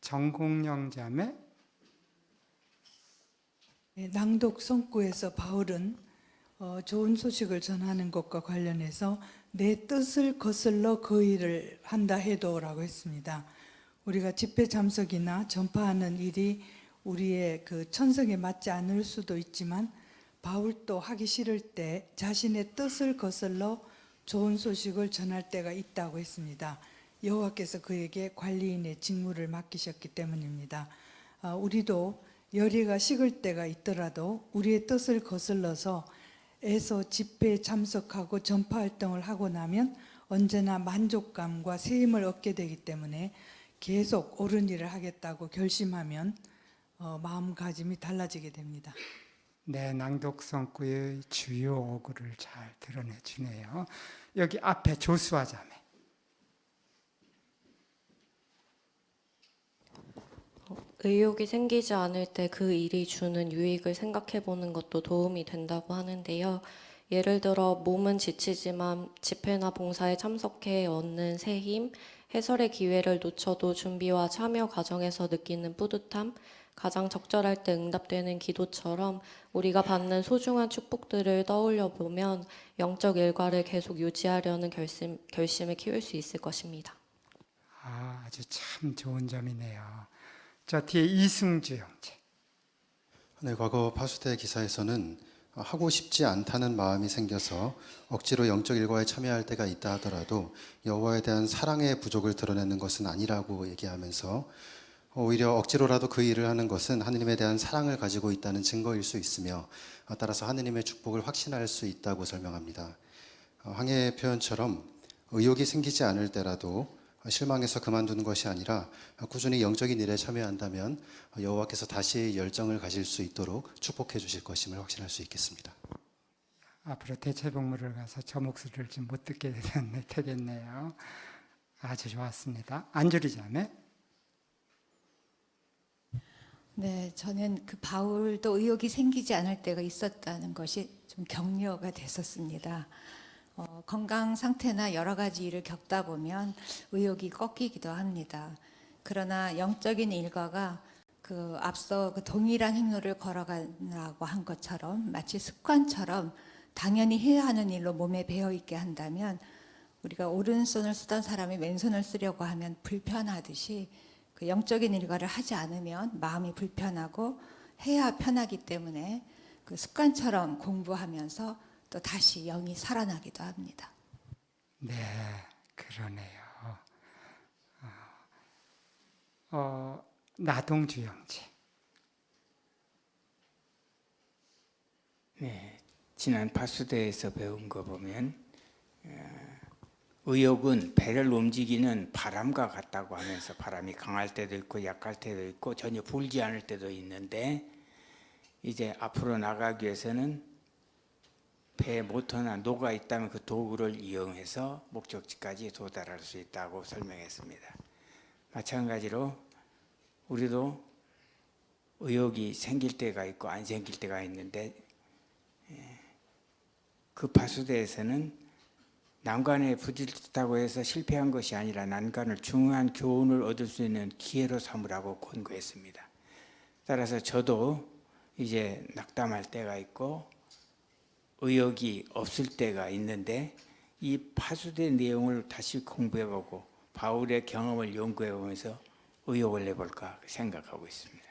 정공영 자매. 낭독 성구에서 바울은 좋은 소식을 전하는 것과 관련해서 내 뜻을 거슬러 그 일을 한다 해도라고 했습니다. 우리가 집회 참석이나 전파하는 일이 우리의 그 천성에 맞지 않을 수도 있지만 바울도 하기 싫을 때 자신의 뜻을 거슬러 좋은 소식을 전할 때가 있다고 했습니다. 여호와께서 그에게 관리인의 직무를 맡기셨기 때문입니다. 우리도 열의가 식을 때가 있더라도 우리의 뜻을 거슬러서 집회에 참석하고 전파 활동을 하고 나면 언제나 만족감과 새 힘을 얻게 되기 때문에 계속 옳은 일을 하겠다고 결심하면 마음가짐이 달라지게 됩니다. 네, 낭독성구의 주요 어구를 잘 드러내 주네요. 여기 앞에 조수아 자매. 의욕이 생기지 않을 때 그 일이 주는 유익을 생각해 보는 것도 도움이 된다고 하는데요. 예를 들어 몸은 지치지만 집회나 봉사에 참석해 얻는 새 힘, 해설의 기회를 놓쳐도 준비와 참여 과정에서 느끼는 뿌듯함, 가장 적절할 때 응답되는 기도처럼 우리가 받는 소중한 축복들을 떠올려 보면 영적 일과를 계속 유지하려는 결심을 키울 수 있을 것입니다. 아주 참 좋은 점이네요. 저 뒤에 이승주 형제. 네, 과거 파수대 기사에서는 하고 싶지 않다는 마음이 생겨서 억지로 영적 일과에 참여할 때가 있다 하더라도 여호와에 대한 사랑의 부족을 드러내는 것은 아니라고 얘기하면서 오히려 억지로라도 그 일을 하는 것은 하느님에 대한 사랑을 가지고 있다는 증거일 수 있으며 따라서 하느님의 축복을 확신할 수 있다고 설명합니다. 황해의 표현처럼 의욕이 생기지 않을 때라도 실망해서 그만두는 것이 아니라 꾸준히 영적인 일에 참여한다면 여호와께서 다시 열정을 가질 수 있도록 축복해 주실 것임을 확신할 수 있겠습니다. 앞으로 대체복무를 가서 저 목소리를 좀 못 듣게 되겠네요. 아주 좋았습니다. 안주리 자매. 네, 저는 그 바울도 의욕이 생기지 않을 때가 있었다는 것이 좀 격려가 됐었습니다. 건강 상태나 여러 가지 일을 겪다 보면 의욕이 꺾이기도 합니다. 그러나 영적인 일과가 그 앞서 그 동일한 행로를 걸어가라고 한 것처럼 마치 습관처럼 당연히 해야 하는 일로 몸에 배어 있게 한다면 우리가 오른손을 쓰던 사람이 왼손을 쓰려고 하면 불편하듯이 그 영적인 일과를 하지 않으면 마음이 불편하고 해야 편하기 때문에 그 습관처럼 공부하면서 또 다시 영이 살아나기도 합니다. 네, 그러네요. 나동주 형제. 네, 지난 파수대에서 배운 거 보면 의욕은 배를 움직이는 바람과 같다고 하면서 바람이 강할 때도 있고 약할 때도 있고 전혀 불지 않을 때도 있는데 이제 앞으로 나가기 위해서는 배 모터나 노가 있다면 그 도구를 이용해서 목적지까지 도달할 수 있다고 설명했습니다. 마찬가지로 우리도 의욕이 생길 때가 있고 안 생길 때가 있는데 그 파수대에서는 난관에 부딪혔다고 해서 실패한 것이 아니라 난관을 중요한 교훈을 얻을 수 있는 기회로 삼으라고 권고했습니다. 따라서 저도 이제 낙담할 때가 있고 의욕이 없을 때가 있는데 이 파수대 내용을 다시 공부해보고 바울의 경험을 연구해보면서 의욕을 내볼까 생각하고 있습니다.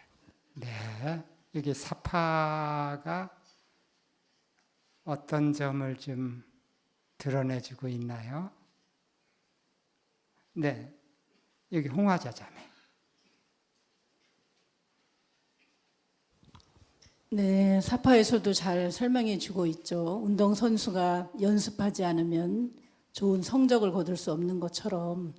네, 여기 사파가 어떤 점을 좀 드러내주고 있나요? 네, 여기 홍화자 자매. 네, 사파에서도 잘 설명해 주고 있죠. 운동선수가 연습하지 않으면 좋은 성적을 거둘 수 없는 것처럼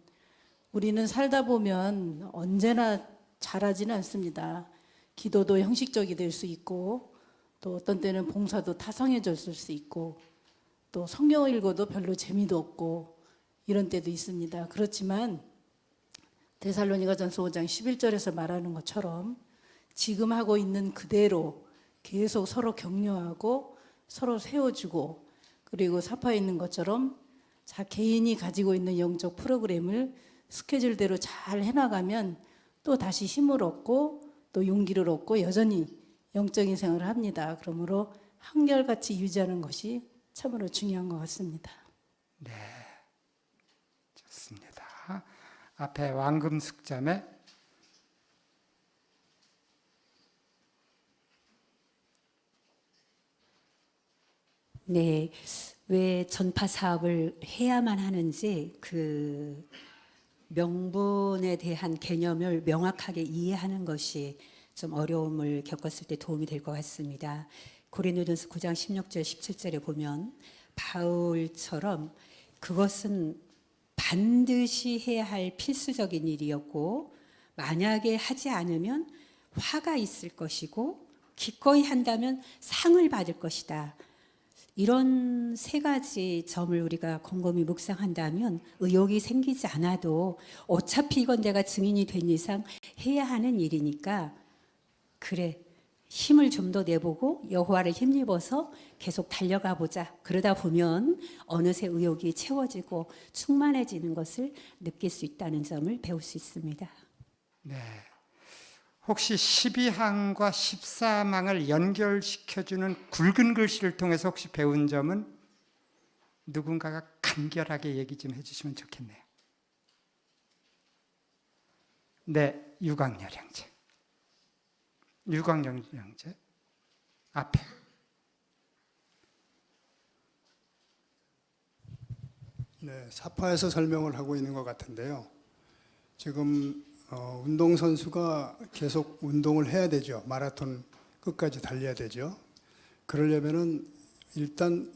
우리는 살다 보면 언제나 잘하지는 않습니다. 기도도 형식적이 될 수 있고 또 어떤 때는 봉사도 타성해졌을 수 있고 또 성경을 읽어도 별로 재미도 없고 이런 때도 있습니다. 그렇지만 데살로니가전서 5장 11절에서 말하는 것처럼 지금 하고 있는 그대로 계속 서로 격려하고 서로 세워주고 그리고 사파에 있는 것처럼 자 개인이 가지고 있는 영적 프로그램을 스케줄대로 잘 해나가면 또 다시 힘을 얻고 또 용기를 얻고 여전히 영적인 생활을 합니다. 그러므로 한결같이 유지하는 것이 참으로 중요한 것 같습니다. 네, 좋습니다. 앞에 왕금숙 자매. 네, 왜 전파 사업을 해야만 하는지 그 명분에 대한 개념을 명확하게 이해하는 것이 좀 어려움을 겪었을 때 도움이 될 것 같습니다. 고린도전서 9장 16절 17절에 보면 바울처럼 그것은 반드시 해야 할 필수적인 일이었고 만약에 하지 않으면 화가 있을 것이고 기꺼이 한다면 상을 받을 것이다. 이런 세 가지 점을 우리가 곰곰이 묵상한다면 의욕이 생기지 않아도 어차피 이건 내가 증인이 된 이상 해야 하는 일이니까 그래 힘을 좀 더 내보고 여호와를 힘입어서 계속 달려가 보자. 그러다 보면 어느새 의욕이 채워지고 충만해지는 것을 느낄 수 있다는 점을 배울 수 있습니다. 네. 혹시 12항과 14망을 연결시켜주는 굵은 글씨를 통해서 혹시 배운 점은 누군가가 간결하게 얘기 좀 해주시면 좋겠네요. 네, 유광열 형제. 유광열 형제 앞에. 네, 사파에서 설명을 하고 있는 것 같은데요. 지금 운동선수가 계속 운동을 해야 되죠. 마라톤 끝까지 달려야 되죠. 그러려면은 일단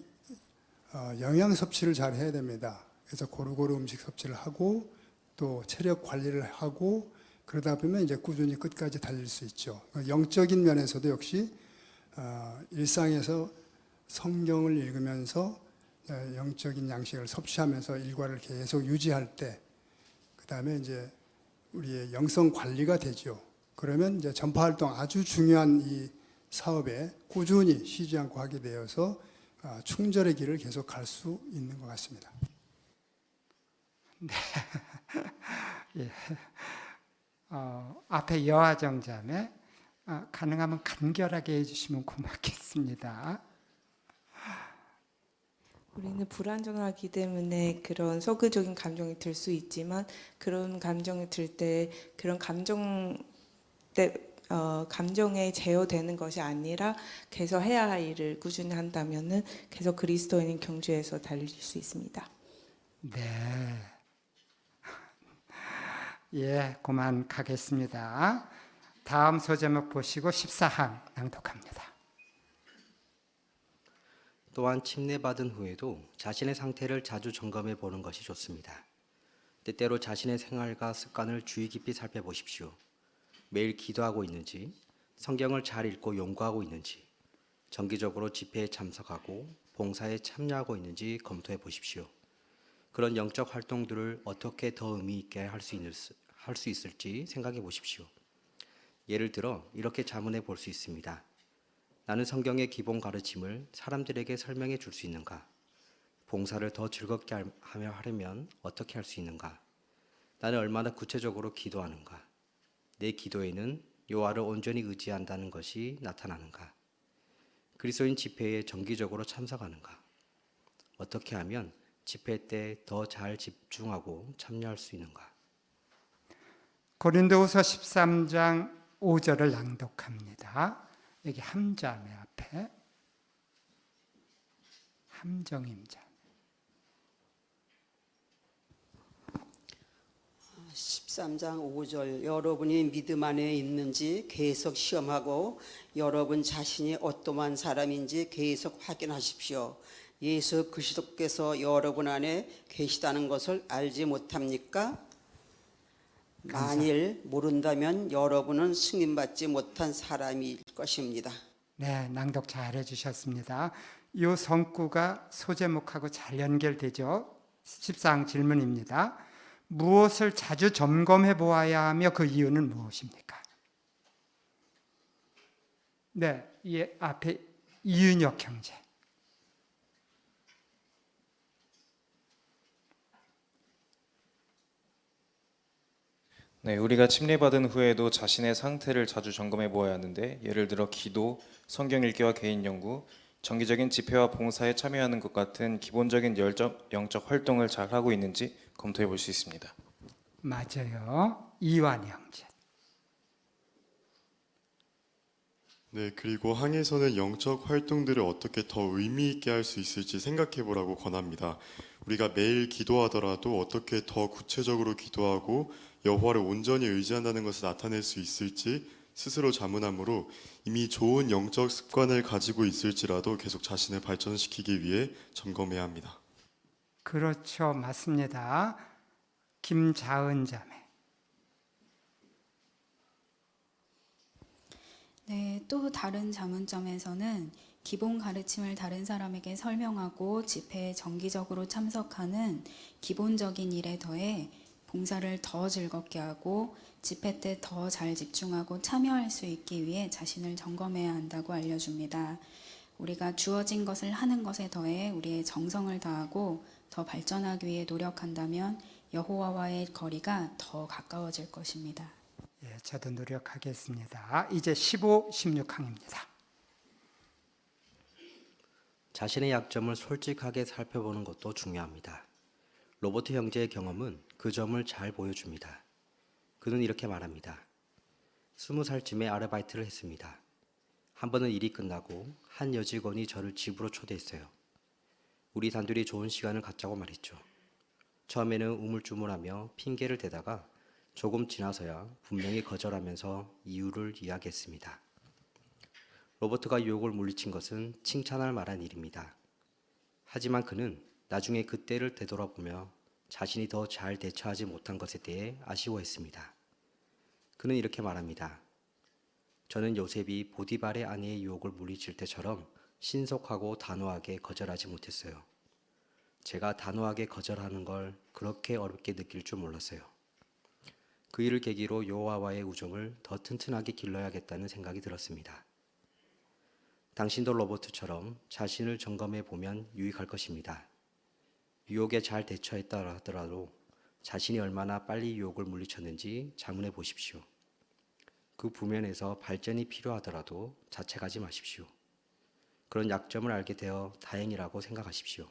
영양 섭취를 잘 해야 됩니다. 그래서 고루고루 음식 섭취를 하고 또 체력 관리를 하고 그러다 보면 이제 꾸준히 끝까지 달릴 수 있죠. 영적인 면에서도 역시 일상에서 성경을 읽으면서 영적인 양식을 섭취하면서 일과를 계속 유지할 때, 그 다음에 이제 우리의 영성 관리가 되죠. 그러면 이제 전파 활동 아주 중요한 이 사업에 꾸준히 쉬지 않고 하게 되어서 충절의 길을 계속 갈 수 있는 것 같습니다. 네. 예. 앞에 여하정 자매 가능하면 간결하게 해주시면 고맙겠습니다. 우리는 불안정하기 때문에 그런 서구적인 감정이 들 수 있지만 그런 감정이 들 때 그런 감정에 제어되는 것이 아니라 계속 해야 할 일을 꾸준히 한다면은 계속 그리스도인인 경주에서 달릴 수 있습니다. 네. 예, 그만 가겠습니다. 다음 소제목 보시고 14항 낭독합니다. 또한 침례받은 후에도 자신의 상태를 자주 점검해 보는 것이 좋습니다. 때때로 자신의 생활과 습관을 주의 깊이 살펴보십시오. 매일 기도하고 있는지, 성경을 잘 읽고 연구하고 있는지, 정기적으로 집회에 참석하고 봉사에 참여하고 있는지 검토해 보십시오. 그런 영적 활동들을 어떻게 더 의미 있게 할 수 있을지 생각해 보십시오. 예를 들어 이렇게 자문해 볼 수 있습니다. 나는 성경의 기본 가르침을 사람들에게 설명해 줄 수 있는가? 봉사를 더 즐겁게 하려면 어떻게 할 수 있는가? 나는 얼마나 구체적으로 기도하는가? 내 기도에는 여호와를 온전히 의지한다는 것이 나타나는가? 그리스도인 집회에 정기적으로 참석하는가? 어떻게 하면 집회 때 더 잘 집중하고 참여할 수 있는가? 고린도후서 13장 5절을 낭독합니다. 여기 함자매 앞에 함정임자. 13장 5절 여러분이 믿음 안에 있는지 계속 시험하고 여러분 자신이 어떠한 사람인지 계속 확인하십시오. 예수 그리스도께서 여러분 안에 계시다는 것을 알지 못합니까? 만일 모른다면 여러분은 승인받지 못한 사람일 것입니다. 네, 낭독 잘 해주셨습니다. 이 성구가 소제목하고 잘 연결되죠. 14항 질문입니다. 무엇을 자주 점검해 보아야 하며 그 이유는 무엇입니까? 네, 이 앞에 이은혁 형제. 네, 우리가 침례받은 후에도 자신의 상태를 자주 점검해 보아야 하는데, 예를 들어 기도, 성경 읽기와 개인 연구, 정기적인 집회와 봉사에 참여하는 것 같은 기본적인 영적 활동을 잘 하고 있는지 검토해 볼 수 있습니다. 맞아요. 이완 형제. 네, 그리고 항에서는 영적 활동들을 어떻게 더 의미 있게 할 수 있을지 생각해 보라고 권합니다. 우리가 매일 기도하더라도 어떻게 더 구체적으로 기도하고 여호와를 온전히 의지한다는 것을 나타낼 수 있을지 스스로 자문함으로 이미 좋은 영적 습관을 가지고 있을지라도 계속 자신을 발전시키기 위해 점검해야 합니다. 그렇죠. 맞습니다. 김자은 자매. 네, 또 다른 자문점에서는 기본 가르침을 다른 사람에게 설명하고 집회에 정기적으로 참석하는 기본적인 일에 더해 봉사를 더 즐겁게 하고 집회 때 더 잘 집중하고 참여할 수 있기 위해 자신을 점검해야 한다고 알려줍니다. 우리가 주어진 것을 하는 것에 더해 우리의 정성을 다하고 더 발전하기 위해 노력한다면 여호와와의 거리가 더 가까워질 것입니다. 예, 저도 노력하겠습니다. 이제 15, 16항입니다. 자신의 약점을 솔직하게 살펴보는 것도 중요합니다. 로버트 형제의 경험은 그 점을 잘 보여줍니다. 그는 이렇게 말합니다. 20살쯤에 아르바이트를 했습니다. 한 번은 일이 끝나고 한 여직원이 저를 집으로 초대했어요. 우리 단둘이 좋은 시간을 갖자고 말했죠. 처음에는 우물쭈물하며 핑계를 대다가 조금 지나서야 분명히 거절하면서 이유를 이야기했습니다. 로버트가 유혹을 물리친 것은 칭찬할 만한 일입니다. 하지만 그는 나중에 그때를 되돌아보며 자신이 더 잘 대처하지 못한 것에 대해 아쉬워했습니다. 그는 이렇게 말합니다. 저는 요셉이 보디발의 아내의 유혹을 물리칠 때처럼 신속하고 단호하게 거절하지 못했어요. 제가 단호하게 거절하는 걸 그렇게 어렵게 느낄 줄 몰랐어요. 그 일을 계기로 여호와와의 우정을 더 튼튼하게 길러야겠다는 생각이 들었습니다. 당신도 로버트처럼 자신을 점검해 보면 유익할 것입니다. 유혹에 잘 대처했다 하더라도 자신이 얼마나 빨리 유혹을 물리쳤는지 자문해 보십시오. 그 부면에서 발전이 필요하더라도 자책하지 마십시오. 그런 약점을 알게 되어 다행이라고 생각하십시오.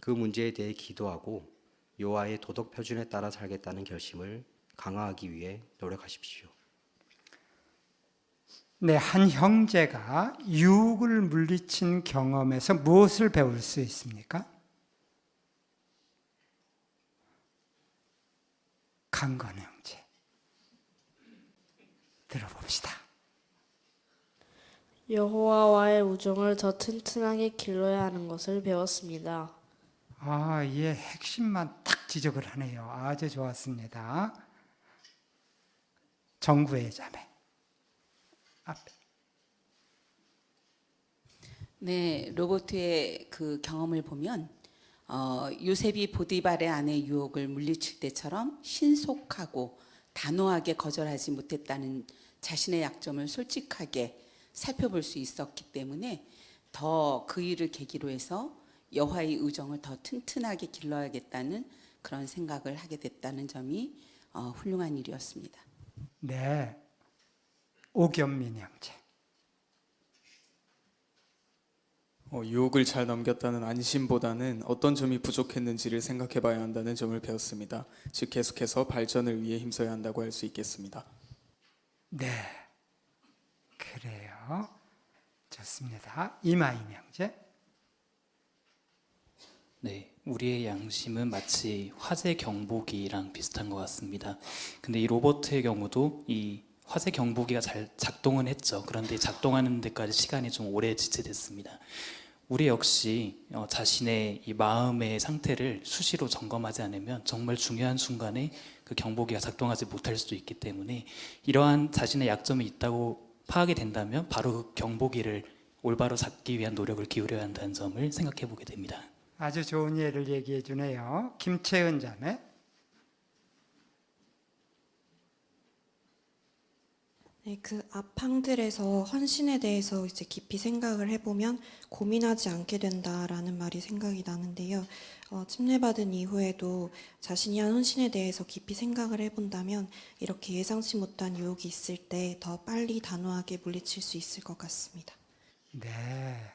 그 문제에 대해 기도하고 여호와의 도덕 표준에 따라 살겠다는 결심을 강화하기 위해 노력하십시오. 네, 한 형제가 유혹을 물리친 경험에서 무엇을 배울 수 있습니까? 강건 형제. 들어봅시다. 여호와와의 우정을 더 튼튼하게 길러야 하는 것을 배웠습니다. 아, 예, 핵심만 딱 지적을 하네요. 아주 좋았습니다. 정구의 자매. 앞에. 네, 로버트의 그 경험을 보면 요셉이 보디발의 아내 유혹을 물리칠 때처럼 신속하고 단호하게 거절하지 못했다는 자신의 약점을 솔직하게 살펴볼 수 있었기 때문에 더 그 일을 계기로 해서 여호와의 우정을 더 튼튼하게 길러야겠다는 그런 생각을 하게 됐다는 점이 훌륭한 일이었습니다. 네, 오겸민 형제. 유혹을 잘 넘겼다는 안심보다는 어떤 점이 부족했는지를 생각해 봐야 한다는 점을 배웠습니다. 즉 계속해서 발전을 위해 힘써야 한다고 할 수 있겠습니다. 네, 그래요. 좋습니다. 이마임 형제. 네, 우리의 양심은 마치 화재 경보기랑 비슷한 것 같습니다. 근데 이 로버트의 경우도 이 화재 경보기가 잘 작동은 했죠. 그런데 작동하는 데까지 시간이 좀 오래 지체됐습니다. 우리 역시 자신의 이 마음의 상태를 수시로 점검하지 않으면 정말 중요한 순간에 그 경보기가 작동하지 못할 수도 있기 때문에 이러한 자신의 약점이 있다고 파악이 된다면 바로 그 경보기를 올바로 잡기 위한 노력을 기울여야 한다는 점을 생각해 보게 됩니다. 아주 좋은 예를 얘기해 주네요. 김채은 자매. 네, 그 앞항들에서 헌신에 대해서 이제 깊이 생각을 해보면 고민하지 않게 된다라는 말이 생각이 나는데요. 침례받은 이후에도 자신이 한 헌신에 대해서 깊이 생각을 해본다면 이렇게 예상치 못한 유혹이 있을 때 더 빨리 단호하게 물리칠 수 있을 것 같습니다. 네,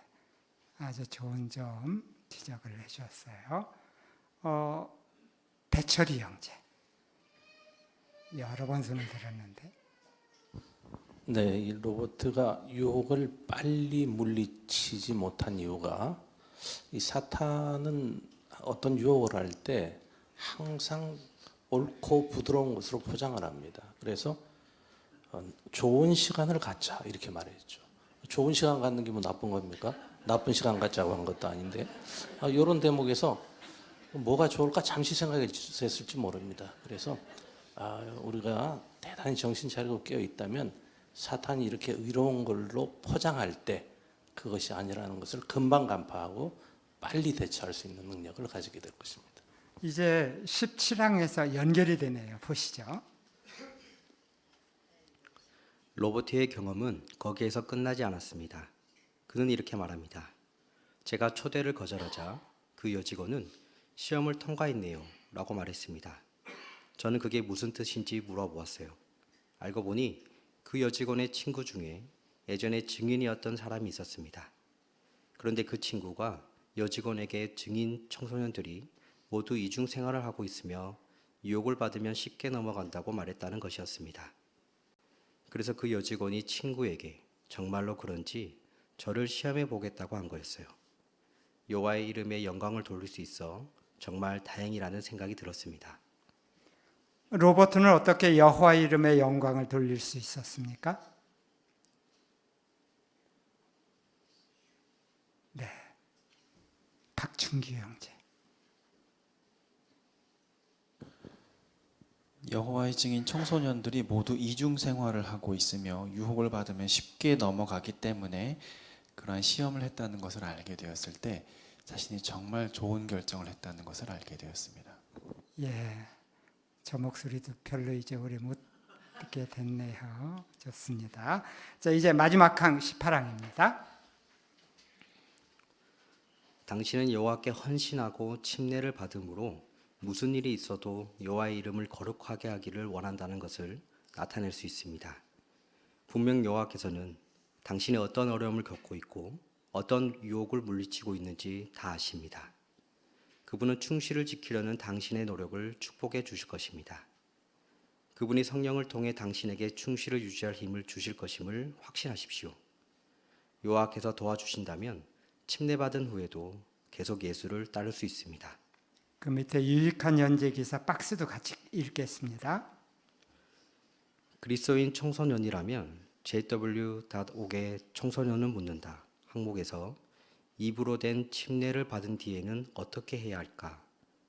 아주 좋은 점 지적을 해주셨어요. 배철이 형제. 여러 번 손을 들었는데. 네, 이 로버트가 유혹을 빨리 물리치지 못한 이유가 이 사탄은 어떤 유혹을 할 때 항상 옳고 부드러운 것으로 포장을 합니다. 그래서 좋은 시간을 갖자 이렇게 말했죠. 좋은 시간 갖는 게 뭐 나쁜 겁니까? 나쁜 시간 갖자고 한 것도 아닌데 이런 대목에서 뭐가 좋을까 잠시 생각했을지 모릅니다. 그래서 우리가 대단히 정신 차리고 깨어 있다면 사탄이 이렇게 의로운 걸로 포장할 때 그것이 아니라는 것을 금방 간파하고 빨리 대처할 수 있는 능력을 가지게 될 것입니다. 이제 17항에서 연결이 되네요. 보시죠. 로버트의 경험은 거기에서 끝나지 않았습니다. 그는 이렇게 말합니다. 제가 초대를 거절하자 그 여직원은 시험을 통과했네요 라고 말했습니다. 저는 그게 무슨 뜻인지 물어보았어요. 알고 보니 그 여직원의 친구 중에 예전에 증인이었던 사람이 있었습니다. 그런데 그 친구가 여직원에게 증인 청소년들이 모두 이중 생활을 하고 있으며 유혹을 받으면 쉽게 넘어간다고 말했다는 것이었습니다. 그래서 그 여직원이 친구에게 정말로 그런지 저를 시험해 보겠다고 한 거였어요. 여호와의 이름에 영광을 돌릴 수 있어 정말 다행이라는 생각이 들었습니다. 로버트는 어떻게 여호와 이름의 영광을 돌릴 수 있었습니까? 네, 박춘기 형제. 여호와의 증인 청소년들이 모두 이중 생활을 하고 있으며 유혹을 받으면 쉽게 넘어가기 때문에 그러한 시험을 했다는 것을 알게 되었을 때 자신이 정말 좋은 결정을 했다는 것을 알게 되었습니다. 예, 저 목소리도 별로 이제 오래 못 듣게 됐네요. 좋습니다. 자, 이제 마지막 항 18항입니다. 당신은 여호와께 헌신하고 침례를 받음으로 무슨 일이 있어도 여호와의 이름을 거룩하게 하기를 원한다는 것을 나타낼 수 있습니다. 분명 여호와께서는 당신이 어떤 어려움을 겪고 있고 어떤 유혹을 물리치고 있는지 다 아십니다. 그분은 충실을 지키려는 당신의 노력을 축복해 주실 것입니다. 그분이 성령을 통해 당신에게 충실을 유지할 힘을 주실 것임을 확신하십시오. 여호와께서 도와주신다면 침례받은 후에도 계속 예수를 따를 수 있습니다. 그 밑에 유익한 연재 기사 박스도 같이 읽겠습니다. 그리스도인 청소년이라면 JW.org의 청소년은 묻는다 항목에서 입으로 된 침례를 받은 뒤에는 어떻게 해야 할까?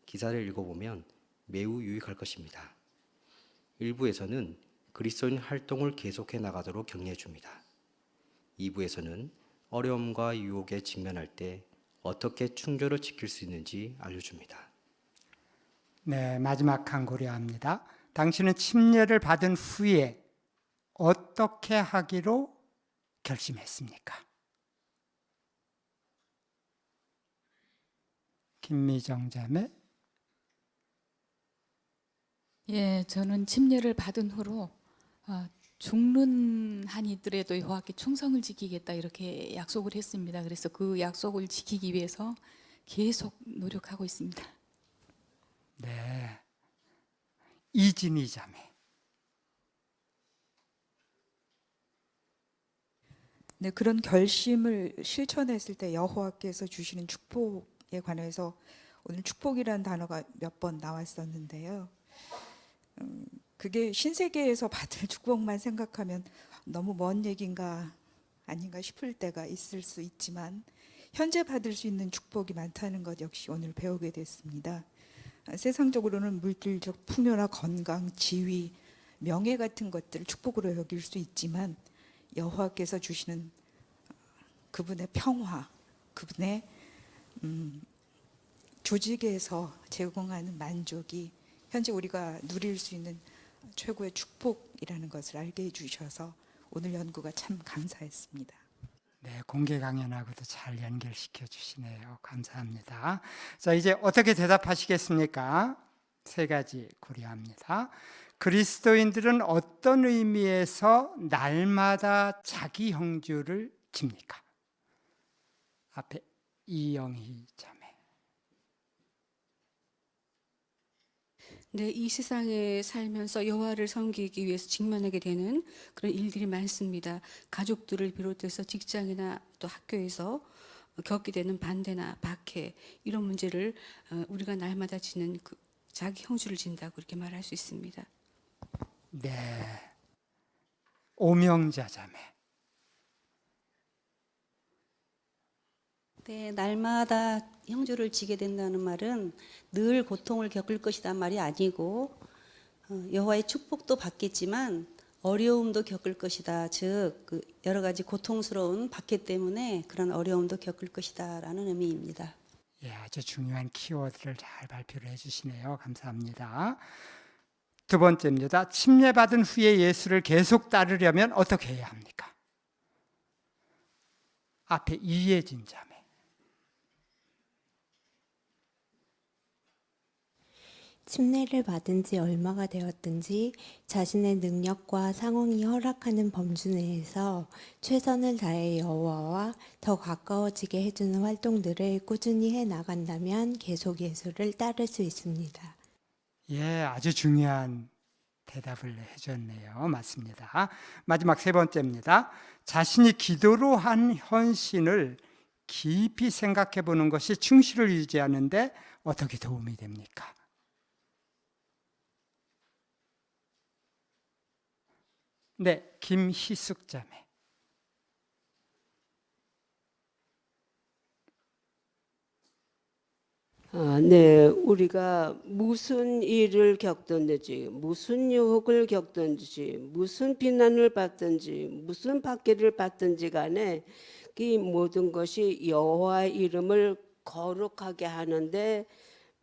기사를 읽어보면 매우 유익할 것입니다. 1부에서는 그리스도인 활동을 계속해 나가도록 격려해 줍니다. 2부에서는 어려움과 유혹에 직면할 때 어떻게 충조를 지킬 수 있는지 알려줍니다. 네, 마지막 항 고려합니다. 당신은 침례를 받은 후에 어떻게 하기로 결심했습니까? 김미정 자매. 예, 저는 침례를 받은 후로 죽는 한이더라도 여호와께 충성을 지키겠다 이렇게 약속을 했습니다. 그래서 그 약속을 지키기 위해서 계속 노력하고 있습니다. 네, 이진희 자매. 네, 그런 결심을 실천했을 때 여호와께서 주시는 축복에 관해서 오늘 축복이라는 단어가 몇 번 나왔었는데요. 그게 신세계에서 받을 축복만 생각하면 너무 먼 얘기인가 아닌가 싶을 때가 있을 수 있지만 현재 받을 수 있는 축복이 많다는 것 역시 오늘 배우게 됐습니다. 세상적으로는 물질적 풍요나 건강, 지위, 명예 같은 것들을 축복으로 여길 수 있지만 여호와께서 주시는 그분의 평화, 그분의 조직에서 제공하는 만족이 현재 우리가 누릴 수 있는 최고의 축복이라는 것을 알게 해주셔서 오늘 연구가 참 감사했습니다. 네, 공개 강연하고도 잘 연결시켜 주시네요. 감사합니다. 자, 이제 어떻게 대답하시겠습니까? 세 가지 고려합니다. 그리스도인들은 어떤 의미에서 날마다 자기 형주를 집니까? 앞에 이영희 자매. 네, 이 세상에 살면서 여호와를 섬기기 위해서 직면하게 되는 그런 일들이 많습니다. 가족들을 비롯해서 직장이나 또 학교에서 겪게 되는 반대나 박해 이런 문제를 우리가 날마다 지는 그 자기 형주를 진다고 이렇게 말할 수 있습니다. 네, 오명자 자매. 네, 날마다 형주를 지게 된다는 말은 늘 고통을 겪을 것이란 말이 아니고 여호와의 축복도 받겠지만 어려움도 겪을 것이다. 즉 여러 가지 고통스러운 박해 때문에 그런 어려움도 겪을 것이다라는 의미입니다. 예, 아주 중요한 키워드를 잘 발표를 해주시네요. 감사합니다. 두 번째입니다. 침례받은 후에 예수를 계속 따르려면 어떻게 해야 합니까? 앞에 이예진 자매. 침례를 받은 지 얼마가 되었든지 자신의 능력과 상황이 허락하는 범주 내에서 최선을 다해 여호와와 더 가까워지게 해주는 활동들을 꾸준히 해나간다면 계속 예수를 따를 수 있습니다. 예, 아주 중요한 대답을 해줬네요. 맞습니다. 마지막 세 번째입니다. 자신이 기도로 한 헌신을 깊이 생각해 보는 것이 충실을 유지하는 데 어떻게 도움이 됩니까? 네, 김희숙 자매. 네, 우리가 무슨 일을 겪든지, 무슨 유혹을 겪든지, 무슨 비난을 받든지, 무슨 박해를 받든지 간에 이 모든 것이 여호와 이름을 거룩하게 하는데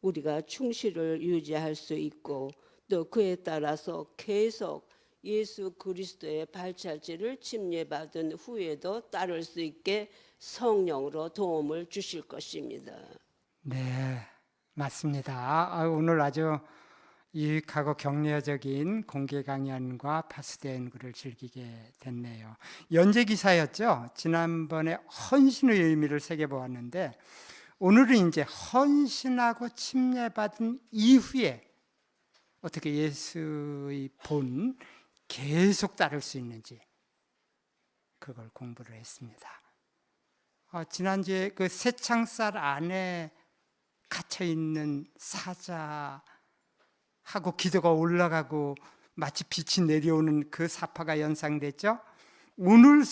우리가 충실을 유지할 수 있고 또 그에 따라서 계속 예수 그리스도의 발자취를 침례받은 후에도 따를 수 있게 성령으로 도움을 주실 것입니다. 네, 맞습니다. 오늘 아주 유익하고 격려적인 공개 강연과 파스된 글을 즐기게 됐네요. 연재 기사였죠. 지난번에 헌신의 의미를 새겨보았는데 오늘은 이제 헌신하고 침례받은 이후에 어떻게 예수의 본 계속 따를 수 있는지 그걸 공부를 했습니다. 지난주에 그 새창살 안에 갇혀 있는 사자하고 기도가 올라가고 마치 빛이 내려오는 그 사파가 연상됐죠. 오늘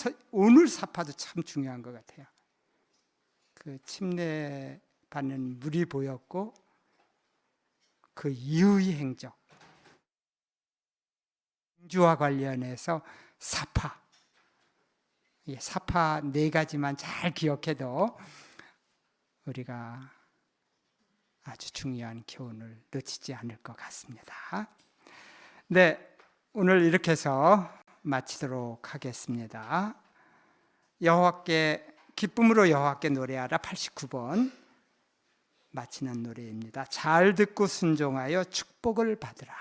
사파도 참 중요한 것 같아요. 그 침례 받는 물이 보였고 그 이후의 행적, 행주와 관련해서 사파, 사파 4가지만 잘 기억해도 우리가 아주 중요한 교훈을 놓치지 않을 것 같습니다. 네, 오늘 이렇게 해서 마치도록 하겠습니다. 여호와께 기쁨으로 여호와께 노래하라 89번 마치는 노래입니다. 잘 듣고 순종하여 축복을 받으라.